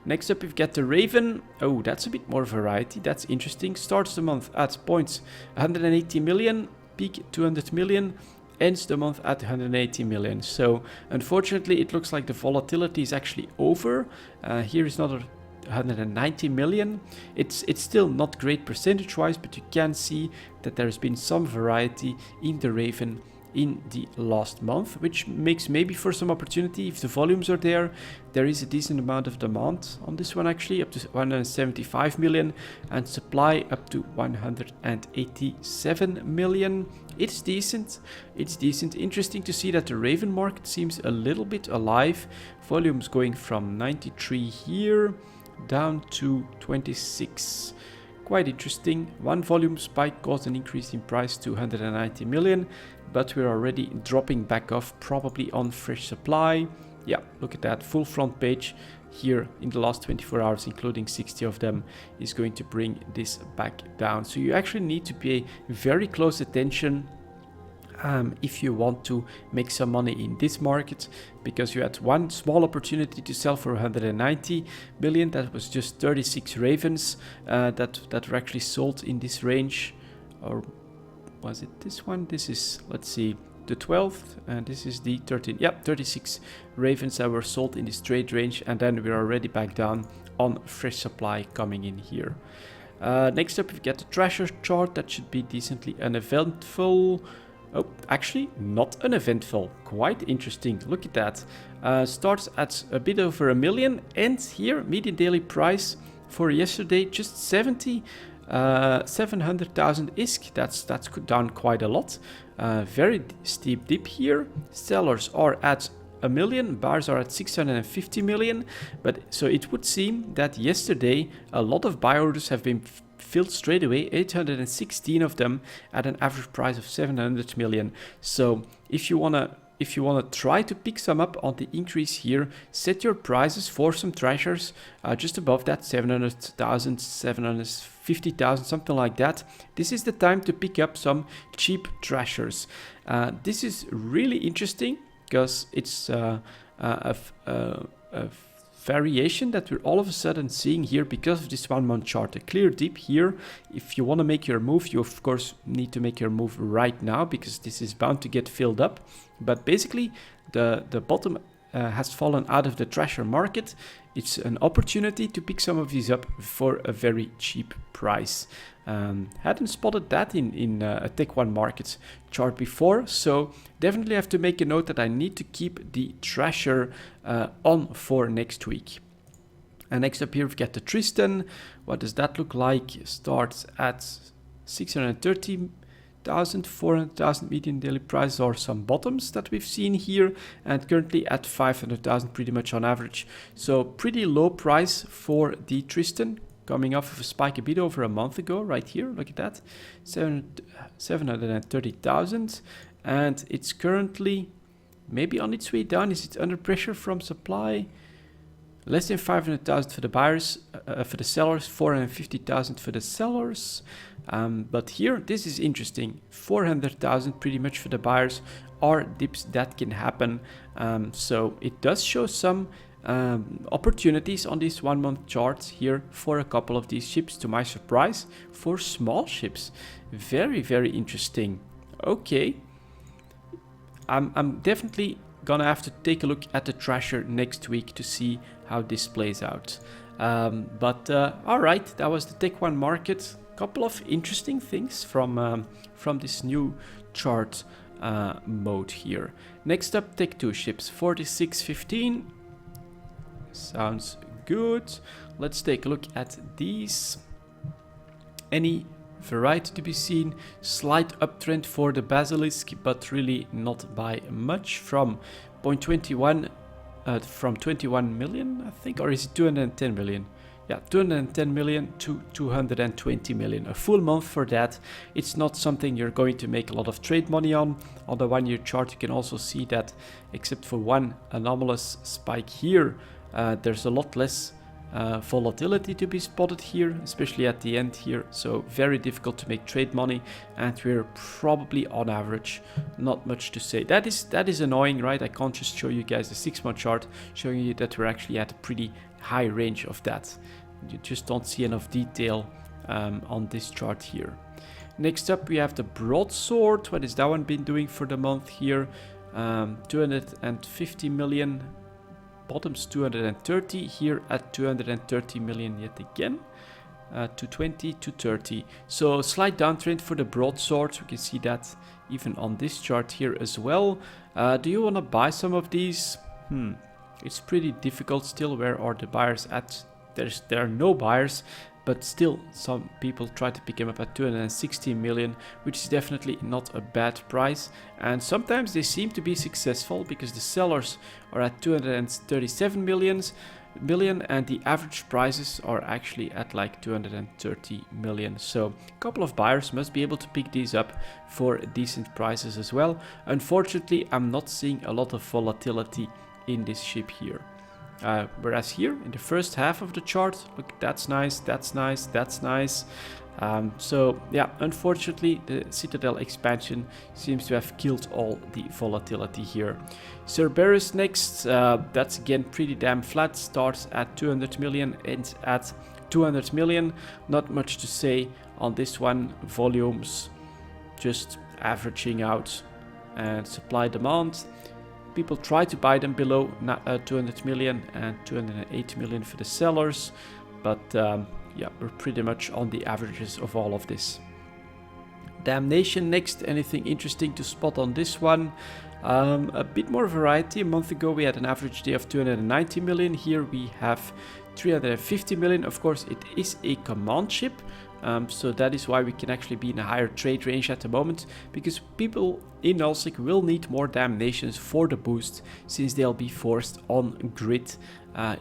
Next up, we've got the Raven. Oh, that's a bit more variety. That's interesting. Starts the month at points 180 million, peak 200 million. Ends the month at 180 million. So unfortunately, it looks like the volatility is actually over. Here is another 190 million. It's still not great percentage wise, but you can see that there's been some variety in the Raven in the last month, which makes maybe for some opportunity. If the volumes are there, there is a decent amount of demand on this one, actually up to 175 million, and supply up to 187 million. It's decent. Interesting to see that the Raven market seems a little bit alive. Volumes going from 93 here down to 26. Quite interesting. One volume spike caused an increase in price to 190 million, but we're already dropping back off, probably on fresh supply. Yeah, look at that, full front page here in the last 24 hours, including 60 of them, is going to bring this back down. So you actually need to pay very close attention if you want to make some money in this market, because you had one small opportunity to sell for 190 million. That was just 36 Ravens that were actually sold in this range. Or was it this one? This is, let's see, the 12th, and this is the 13th. Yeah, 36 Ravens that were sold in this trade range, and then we're already back down on fresh supply coming in here. Next up, we've got the Thrasher chart. That should be decently uneventful. Oh, actually not uneventful. Quite interesting. Look at that. Starts at a bit over a million, and here median daily price for yesterday just 700,000 ISK. That's down quite a lot. Very steep dip here. Sellers are at a million, buyers are at 650 million. But so it would seem that yesterday a lot of buy orders have been filled straight away, 816 of them at an average price of 700 million. So if you if you want to try to pick some up on the increase here, set your prices for some treasures just above that 700,000, 750,000, something like that. This is the time to pick up some cheap treasures. This is really interesting because it's a variation that we're all of a sudden seeing here because of this 1 month chart. A clear dip here. If you want to make your move, you of course need to make your move right now because this is bound to get filled up. But basically the bottom has fallen out of the treasure market. It's an opportunity to pick some of these up for a very cheap price. Hadn't spotted that in a Tech One Markets chart before, so definitely have to make a note that I need to keep the treasure on for next week. And next up here we've got the Tristan. What does that look like? Starts at 630,000, 400,000 median daily price, or some bottoms that we've seen here, and currently at 500,000 pretty much on average. So pretty low price for the Tristan, coming off of a spike a bit over a month ago right here. Look at that, 730,000, and it's currently maybe on its way down. Is it under pressure from supply? Less than 500,000 for the buyers, for the sellers, 450,000 for the sellers. But here, this is interesting. 400,000 pretty much for the buyers, are dips that can happen. So it does show some opportunities on these 1 month charts here for a couple of these ships, to my surprise, for small ships. Very, very interesting. Okay. I'm definitely gonna have to take a look at the treasure next week to see how this plays out. All right, that was the Tech One market. Couple of interesting things from this new chart mode here. Next up, Tech 2 ships, 4615. Sounds good. Let's take a look at these. Any variety to be seen? Slight uptrend for the Basilisk, but really not by much, from 0.21 from 21 million, I think, or is it 210 million? Yeah, 210 million to 220 million. A full month for that. It's not something you're going to make a lot of trade money on. On the 1 year chart, you can also see that, except for one anomalous spike here, there's a lot less volatility to be spotted here, especially at the end here. So very difficult to make trade money, and we're probably on average not much to say. That is annoying, right? I can't just show you guys the 6 month chart showing you that we're actually at a pretty high range of that. You just don't see enough detail on this chart here. Next up, we have the Broadsword. What has that one been doing for the month here? 250 million. Bottoms 230, here at 230 million yet again, 220 to 30. So slight downtrend for the Broadsword. We can see that even on this chart here as well. Do you want to buy some of these? It's pretty difficult still. Where are the buyers at? There are no buyers, but still some people try to pick them up at 260 million, which is definitely not a bad price. And sometimes they seem to be successful because the sellers are at 237 million, and the average prices are actually at like 230 million. So a couple of buyers must be able to pick these up for decent prices as well. Unfortunately, I'm not seeing a lot of volatility in this ship here. Whereas here in the first half of the chart, look, that's nice, that's nice, that's nice. So yeah, unfortunately the Citadel expansion seems to have killed all the volatility here. Cerberus next, that's again pretty damn flat, starts at 200 million, ends at 200 million. Not much to say on this one. Volumes just averaging out, and supply demand. People try to buy them below 200 million and 208 million for the sellers, but yeah, we're pretty much on the averages of all of this. Damnation next. Anything interesting to spot on this one? A bit more variety. A month ago we had an average day of 290 million. Here we have 350 million. Of course, it is a command ship, So that is why we can actually be in a higher trade range at the moment, because people in Nullsec will need more damnations for the boost, since they'll be forced on grid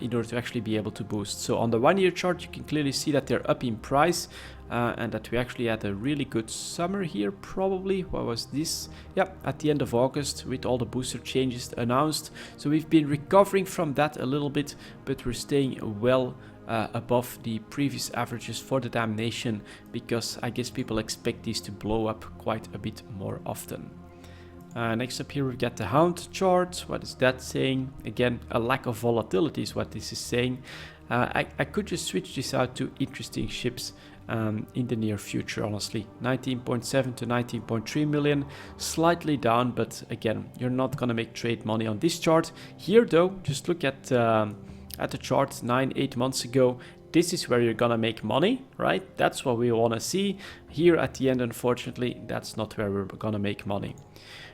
in order to actually be able to boost. So on the 1 year chart, you can clearly see that they're up in price, and that we actually had a really good summer here. Probably, what was this? Yep, at the end of August, with all the booster changes announced. So we've been recovering from that a little bit, but we're staying well above the previous averages for the damnation, because I guess people expect these to blow up quite a bit more often. Next up here we've got the Hound chart. What is that saying? Again, a lack of volatility is what this is saying. I could just switch this out to interesting ships in the near future, honestly. 19.7 to 19.3 million, slightly down, but again, you're not gonna make trade money on this chart. Here though, just look at the chart 9-8 months ago. This is where you're gonna make money, right? That's what we wanna see. Here at the end, unfortunately, that's not where we're gonna make money.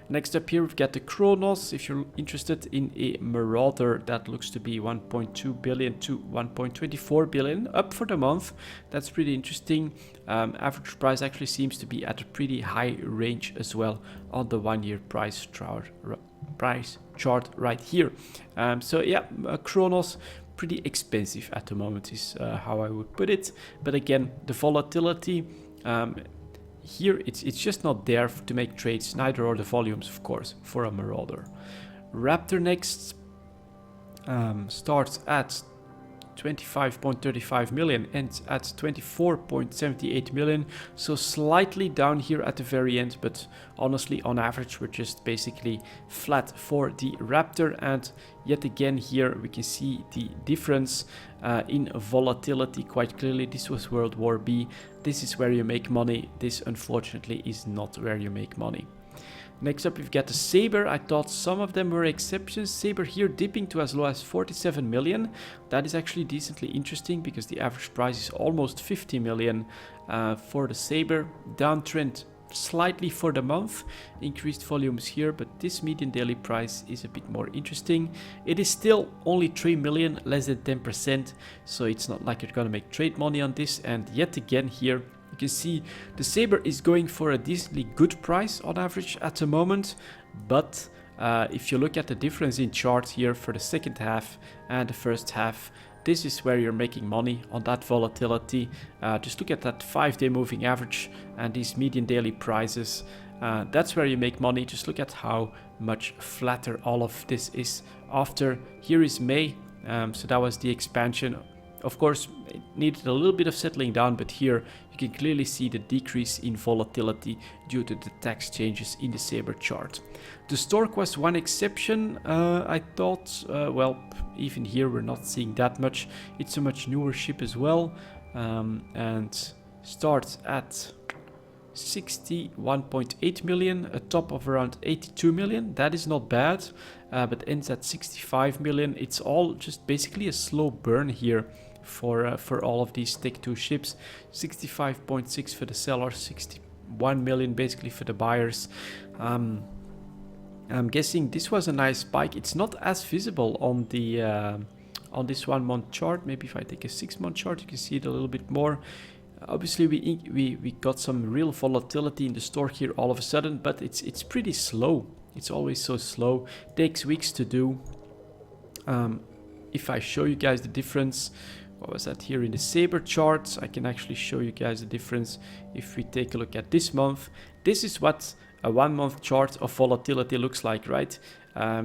Next up here, we've got the Kronos. If you're interested in a Marauder, that looks to be 1.2 billion to 1.24 billion, up for the month. That's pretty interesting. Average price actually seems to be at a pretty high range as well on the 1 year price chart right here. So yeah, Kronos, pretty expensive at the moment is how I would put it. But again, the volatility, here it's just not there to make trades, neither are the volumes, of course, for a Marauder. Raptor next starts at 25.35 million, ends at 24.78 million, so slightly down here at the very end, but honestly on average we're just basically flat for the Raptor. And yet again here we can see the difference in volatility quite clearly. This was World War B. This is where you make money. This unfortunately is not where you make money. Next up, we've got the Saber. I thought some of them were exceptions. Saber here dipping to as low as 47 million. That is actually decently interesting, because the average price is almost 50 million for the Saber. Downtrend slightly for the month. Increased volumes here, but this median daily price is a bit more interesting. It is still only 3 million, less than 10%. So it's not like you're gonna make trade money on this. And yet again here, you can see the Saber is going for a decently good price on average at the moment, but if you look at the difference in chart here for the second half and the first half, this is where you're making money on that volatility. Just look at that 5-day moving average and these median daily prices. That's where you make money. Just look at how much flatter all of this is after. Here is May, so that was the expansion. Of course, it needed a little bit of settling down, but here you can clearly see the decrease in volatility due to the tax changes in the Saber chart. The Stork was one exception. I thought, well, even here we're not seeing that much. It's a much newer ship as well, and starts at 61.8 million, a top of around 82 million. That is not bad, but ends at 65 million. It's all just basically a slow burn here for all of these Tech 2 ships. 65.6 for the sellers, 61 million basically for the buyers. I'm guessing this was a nice spike. It's not as visible on the on this 1 month chart. Maybe if I take a 6 month chart, you can see it a little bit more. Obviously we got some real volatility in the Stork here all of a sudden, but it's pretty slow. It's always so slow. Takes weeks to do. If I show you guys the difference, what was that here in the Saber charts, I can actually show you guys the difference. If we take a look at this month, this is what a 1 month chart of volatility looks like, right?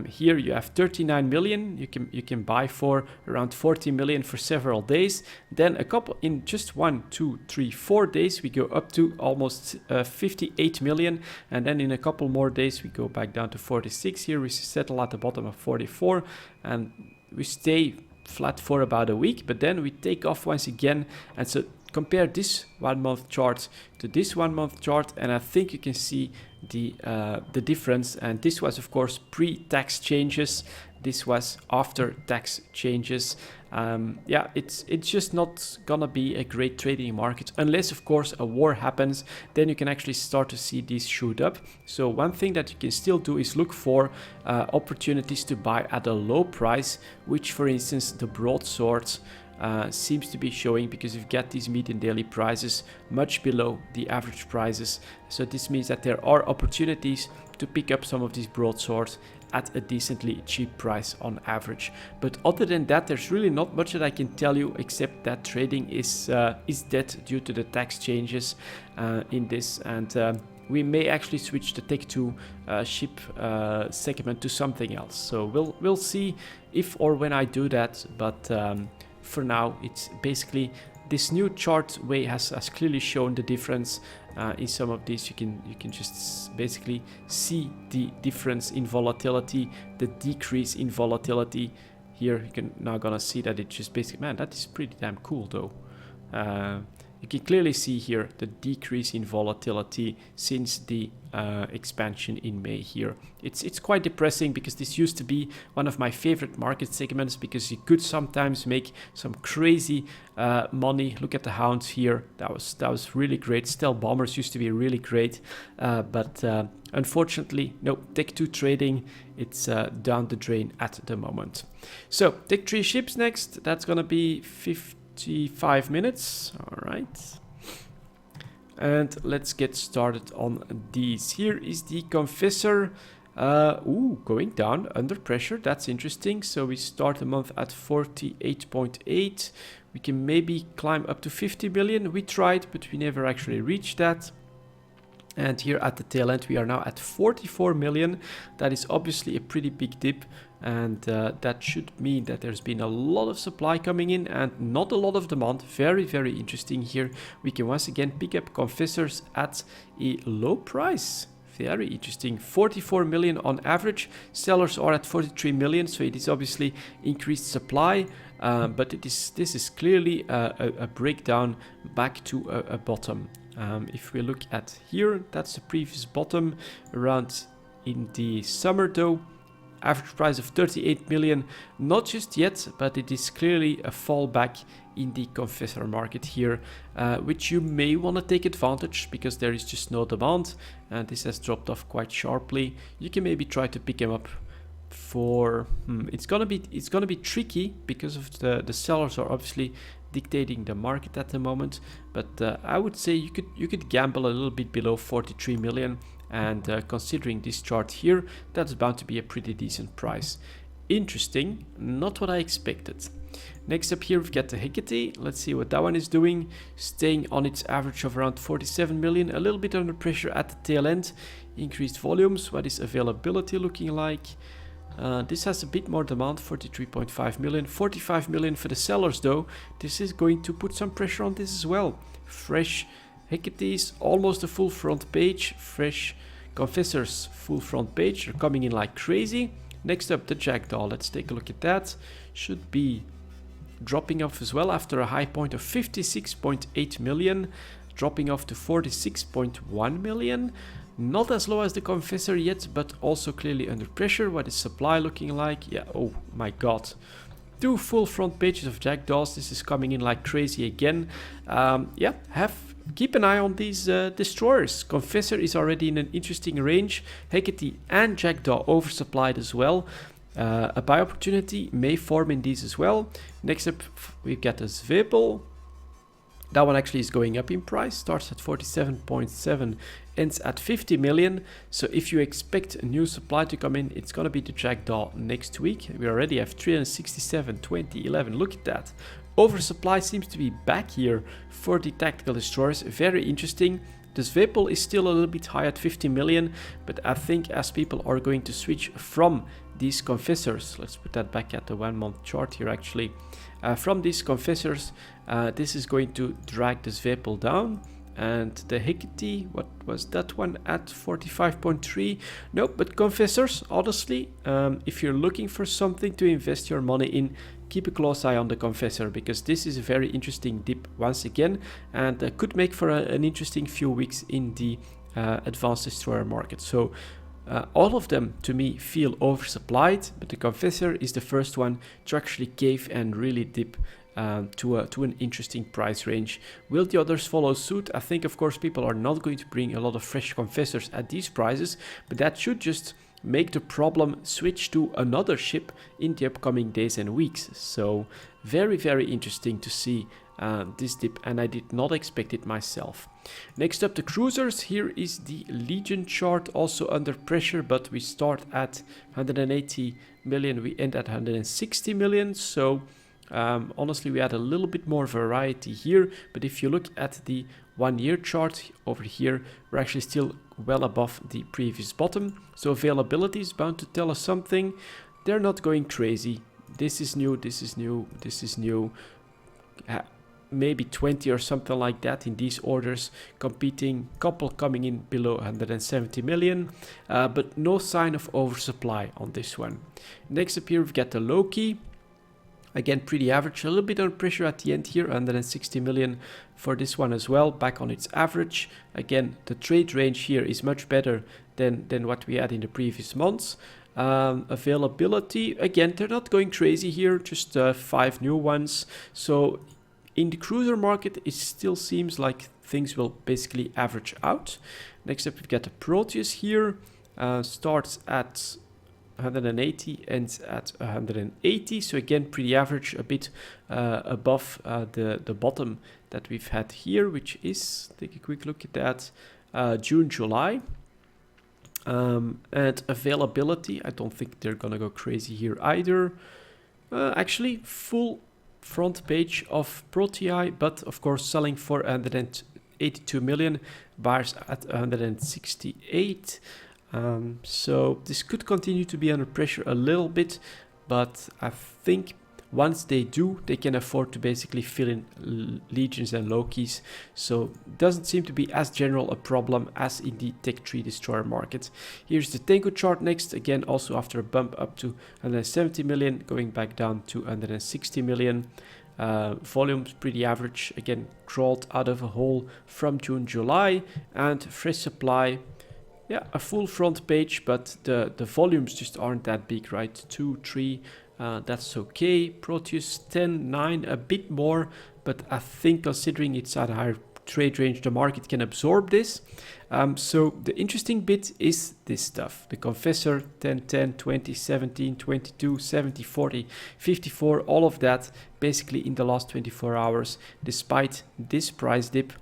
Here you have 39 million. You can buy for around 40 million for several days. Then a couple in just 1, 2, 3, 4 days we go up to almost 58 million, and then in a couple more days we go back down to 46. Here we settle at the bottom of 44, and we stay flat for about a week, but then we take off once again. And so compare this 1 month chart to this 1 month chart, and I think you can see the difference. And this was of course pre-tax changes. This was after tax changes. Yeah, it's just not gonna be a great trading market unless of course a war happens. Then you can actually start to see these shoot up. So one thing that you can still do is look for opportunities to buy at a low price, which for instance the broadswords seems to be showing, because you've got these median daily prices much below the average prices. So this means that there are opportunities to pick up some of these broadswords at a decently cheap price on average. But other than that, there's really not much that I can tell you, except that trading is dead due to the tax changes in this, and we may actually switch the Tech 2 ship segment to something else. So we'll see if or when I do that, but for now it's basically this new chart way has clearly shown the difference. In some of these you can just basically see the difference in volatility, the decrease in volatility. Here you can now gonna see that it just basically, man, that is pretty damn cool though. You can clearly see here the decrease in volatility since the expansion in May here. It's quite depressing, because this used to be one of my favorite market segments, because you could sometimes make some crazy money. Look at the hounds here. That was really great. Stealth bombers used to be really great, but unfortunately, no, Tech 2 trading, it's down the drain at the moment. So Tech 3 ships next. That's gonna be 55 minutes. All right, and let's get started on these. Here is the Confessor. Going down under pressure. That's interesting. So we start the month at 48.8. We can maybe climb up to 50 million. We tried, but we never actually reached that. And here at the tail end, we are now at 44 million. That is obviously a pretty big dip. And that should mean that there's been a lot of supply coming in and not a lot of demand. Very, very interesting here. We can once again pick up Confessors at a low price. Very interesting. 44 million on average. Sellers are at 43 million. So it is obviously increased supply. But this is clearly a breakdown back to a bottom. If we look at here, that's the previous bottom around in the summer though. Average price of 38 million, not just yet, but it is clearly a fallback in the Confessor market here, which you may want to take advantage, because there is just no demand and this has dropped off quite sharply. You can maybe try to pick them up for it's gonna be tricky, because of the sellers are obviously dictating the market at the moment, but I would say you could gamble a little bit below 43 million. And considering this chart here, that's bound to be a pretty decent price. Interesting, not what I expected. Next up here, we've got the Hecate. Let's see what that one is doing. Staying on its average of around 47 million, a little bit under pressure at the tail end. Increased volumes. What is availability looking like? This has a bit more demand, 43.5 million. 45 million for the sellers though. This is going to put some pressure on this as well. Fresh Hecate's, almost a full front page. Fresh Confessors, full front page. They're coming in like crazy. Next up, the Jackdaw. Let's take a look at that. Should be dropping off as well after a high point of 56.8 million. Dropping off to 46.1 million. Not as low as the Confessor yet, but also clearly under pressure. What is supply looking like? Yeah, oh my god. 2 full front pages of Jackdaws. This is coming in like crazy again. Yeah, keep an eye on these destroyers. Confessor is already in an interesting range. Hecate and Jackdaw oversupplied as well. A buy opportunity may form in these as well. Next up, we've got a Zwepel. That one actually is going up in price. Starts at 47.7, ends at 50 million. So if you expect a new supply to come in, it's going to be the Jackdaw next week. We already have 367, 20, 11. Look at that. Oversupply seems to be back here for the tactical destroyers. Very interesting. The Zwepel is still a little bit high at 50 million, but I think as people are going to switch from these Confessors, let's put that back at the 1 month chart here actually, from these Confessors, this is going to drag the Zwepel down. And the Hecate, what was that one at 45.3? Nope, but Confessors, honestly, if you're looking for something to invest your money in, keep a close eye on the Confessor, because this is a very interesting dip once again, and could make for an interesting few weeks in the advanced destroyer market. So all of them to me feel oversupplied, but the Confessor is the first one to actually cave and really dip to an interesting price range. Will the others follow suit? I think of course people are not going to bring a lot of fresh Confessors at these prices, but that should just make the problem switch to another ship in the upcoming days and weeks. So Very, very interesting to see this dip, and I did not expect it myself. Next up, the cruisers. Here is the Legion chart, also under pressure, but we start at 180 million, we end at 160 million, so honestly we had a little bit more variety here, but if you look at the 1 year chart over here, we're actually still well above the previous bottom, so availability is bound to tell us something. They're not going crazy. This is new, this is new, this is new. Maybe 20 or something like that in these orders, competing, couple coming in below 170 million, but no sign of oversupply on this one. Next up here we've got the Loki. Again, pretty average, a little bit under pressure at the end here, 160 million for this one as well, back on its average. Again, the trade range here is much better than what we had in the previous months. Availability, again, they're not going crazy here, just 5 new ones. So in the cruiser market, it still seems like things will basically average out. Next up, we've got the Proteus here, starts at 180, ends at 180, so again pretty average, a bit above the bottom that we've had here, which is, take a quick look at that, June, July. And availability, I don't think they're gonna go crazy here either. Actually, full front page of Protei, but of course selling for 182 million, buyers at 168. So this could continue to be under pressure a little bit, but I think once they do, they can afford to basically fill in Legions and Lokis. So it doesn't seem to be as general a problem as in the Tech Tree Destroyer market. Here's the Tengu chart next, again also after a bump up to 170 million, going back down to 160 million. Volume's pretty average, again crawled out of a hole from June, July, and fresh supply. Yeah, a full front page, but the volumes just aren't that big, right? 2, 3, that's okay. Proteus 10, 9, a bit more, but I think considering it's at a higher trade range, the market can absorb this. So the interesting bit is this stuff. The Confessor 10, 10, 20, 17, 22, 70, 40, 54, all of that basically in the last 24 hours, despite this price dip.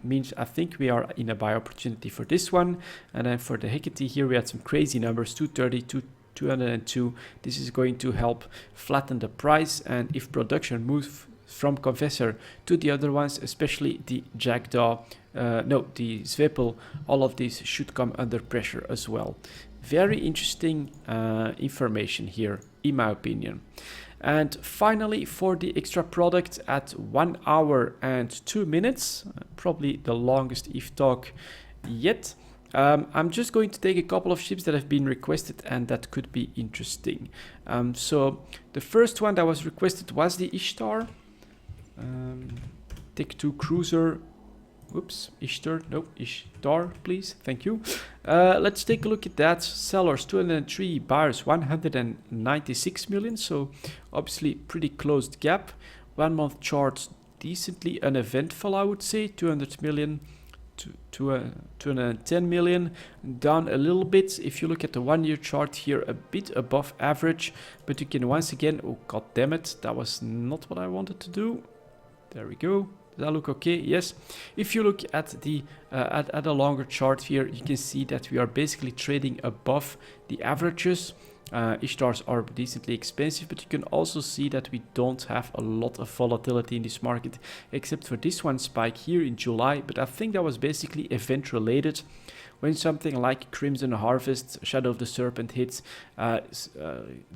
Means I think we are in a buy opportunity for this one. And then for the Hecate here we had some crazy numbers, 230, 202. This is going to help flatten the price, and if production moves from Confessor to the other ones, especially the Jackdaw, the Zweppel, all of these should come under pressure as well. Very interesting information here, in my opinion. And finally, for the extra product at 1 hour and 2 minutes, probably the longest ETH talk yet, I'm just going to take a couple of ships that have been requested and that could be interesting. So the first one that was requested was the Ishtar. Tech 2 cruiser. Whoops, Ishtar, no, Ishtar, please, thank you. Let's take a look at that. Sellers 203, buyers 196 million, so obviously pretty closed gap. 1 month chart, decently uneventful, I would say. 200 million to 210 million, down a little bit. If you look at the 1 year chart here, a bit above average, but you can once again, oh god damn it, that was not what I wanted to do. There we go. Does that look okay? Yes. If you look at the at a longer chart here, you can see that we are basically trading above the averages. Ishtars are decently expensive, but you can also see that we don't have a lot of volatility in this market, except for this one spike here in July. But I think that was basically event related. When something like Crimson Harvest, Shadow of the Serpent hits,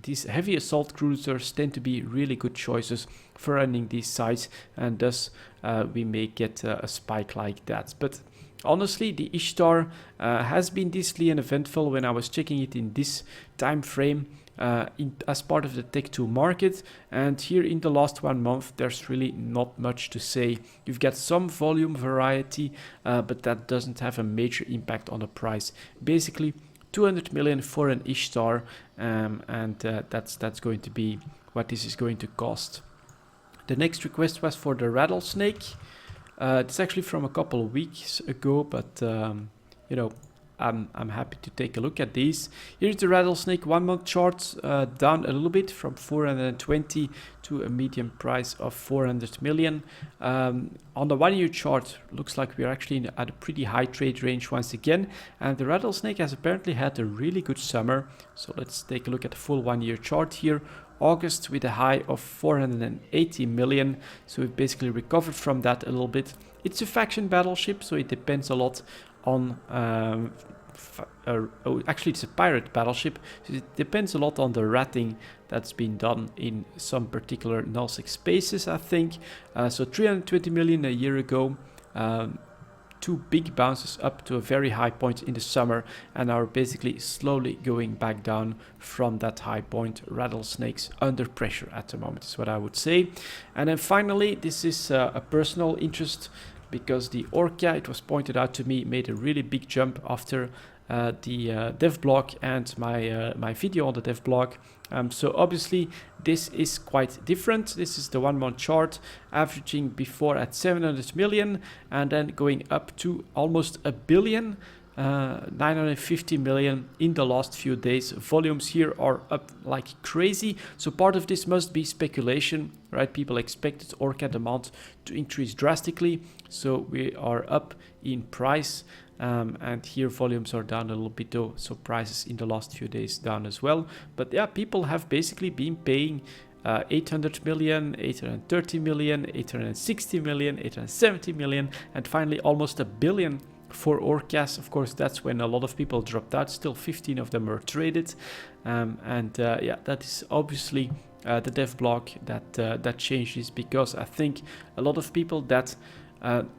these heavy assault cruisers tend to be really good choices for running these sites, and thus we may get a spike like that. But honestly, the Ishtar has been decently uneventful when I was checking it in this time frame as part of the Tech 2 market, and here in the last 1 month there's really not much to say. You've got some volume variety, but that doesn't have a major impact on the price. Basically 200 million for an Ishtar, and that's going to be what this is going to cost. The next request was for the Rattlesnake. It's actually from a couple of weeks ago, but you know, I'm happy to take a look at these. Here's the rattlesnake 1 month chart, down a little bit from 420 to a median price of 400 million. On the 1 year chart, looks like we're actually at a pretty high trade range once again, and the rattlesnake has apparently had a really good summer. So let's take a look at the full 1 year chart here. August with a high of 480 million, so we've basically recovered from that a little bit. It's a faction battleship, so it depends a lot on actually it's a pirate battleship, so it depends a lot on the ratting that's been done in some particular nullsec spaces, I think. So 320 million a year ago, 2 big bounces up to a very high point in the summer, and are basically slowly going back down from that high point. Rattlesnakes under pressure at the moment is what I would say. And then finally, this is a personal interest, because the Orca, it was pointed out to me, made a really big jump after the dev blog and my video on the dev blog. So obviously this is quite different. This is the 1 month chart, averaging before at 700 million and then going up to almost a billion, 950 million in the last few days. Volumes here are up like crazy. So part of this must be speculation, right? People expected Orca demand to increase drastically. So we are up in price. And here volumes are down a little bit though, so prices in the last few days down as well. But yeah, people have basically been paying 800 million, 830 million, 860 million, 870 million, and finally almost a billion for Orcas. Of course, that's when a lot of people dropped out. Still 15 of them were traded. Yeah, that is obviously the dev blog that changes, because I think a lot of people that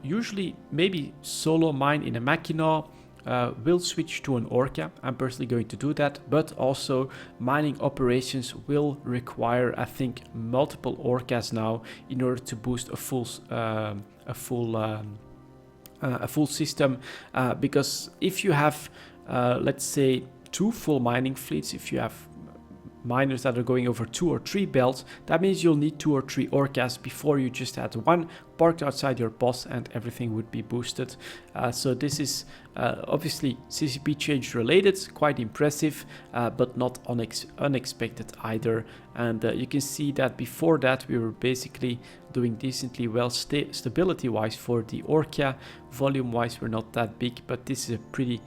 usually maybe solo mine in a Mackinac will switch to an Orca. I'm personally going to do that, but also mining operations will require, I think, multiple Orcas now in order to boost a full system, because if you have let's say 2 full mining fleets, if you have miners that are going over 2 or 3 belts, that means you'll need 2 or 3 Orcas before you just had 1 parked outside your boss and everything would be boosted. So this is obviously CCP change related, quite impressive, but not unexpected either. And you can see that before that we were basically doing decently well stability wise for the Orca. Volume wise we're not that big, but this is a pretty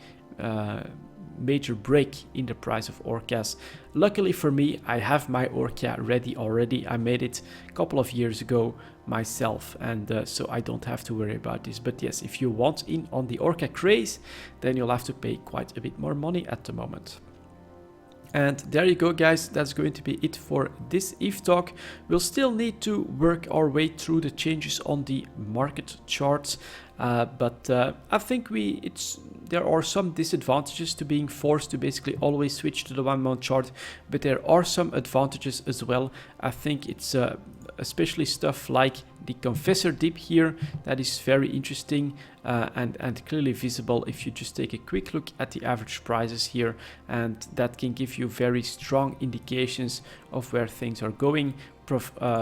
major break in the price of Orcas. Luckily for me, I have my Orca ready already. I made it a couple of years ago myself, and so I don't have to worry about this. But yes, if you want in on the Orca craze, then you'll have to pay quite a bit more money at the moment. And there you go, guys. That's going to be it for this EVE talk. We'll still need to work our way through the changes on the market charts, but I think there are some disadvantages to being forced to basically always switch to the 1 month chart, but there are some advantages as well. I think it's especially stuff like the confessor dip here, that is very interesting and clearly visible if you just take a quick look at the average prices here, and that can give you very strong indications of where things are going,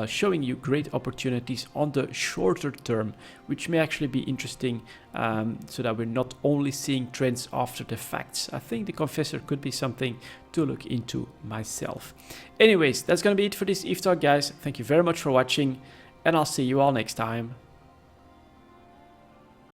showing you great opportunities on the shorter term, which may actually be interesting, so that we're not only seeing trends after the facts. I think the confessor could be something to look into myself. Anyways, that's gonna be it for this EVE talk, guys. Thank you very much for watching, and I'll see you all next time.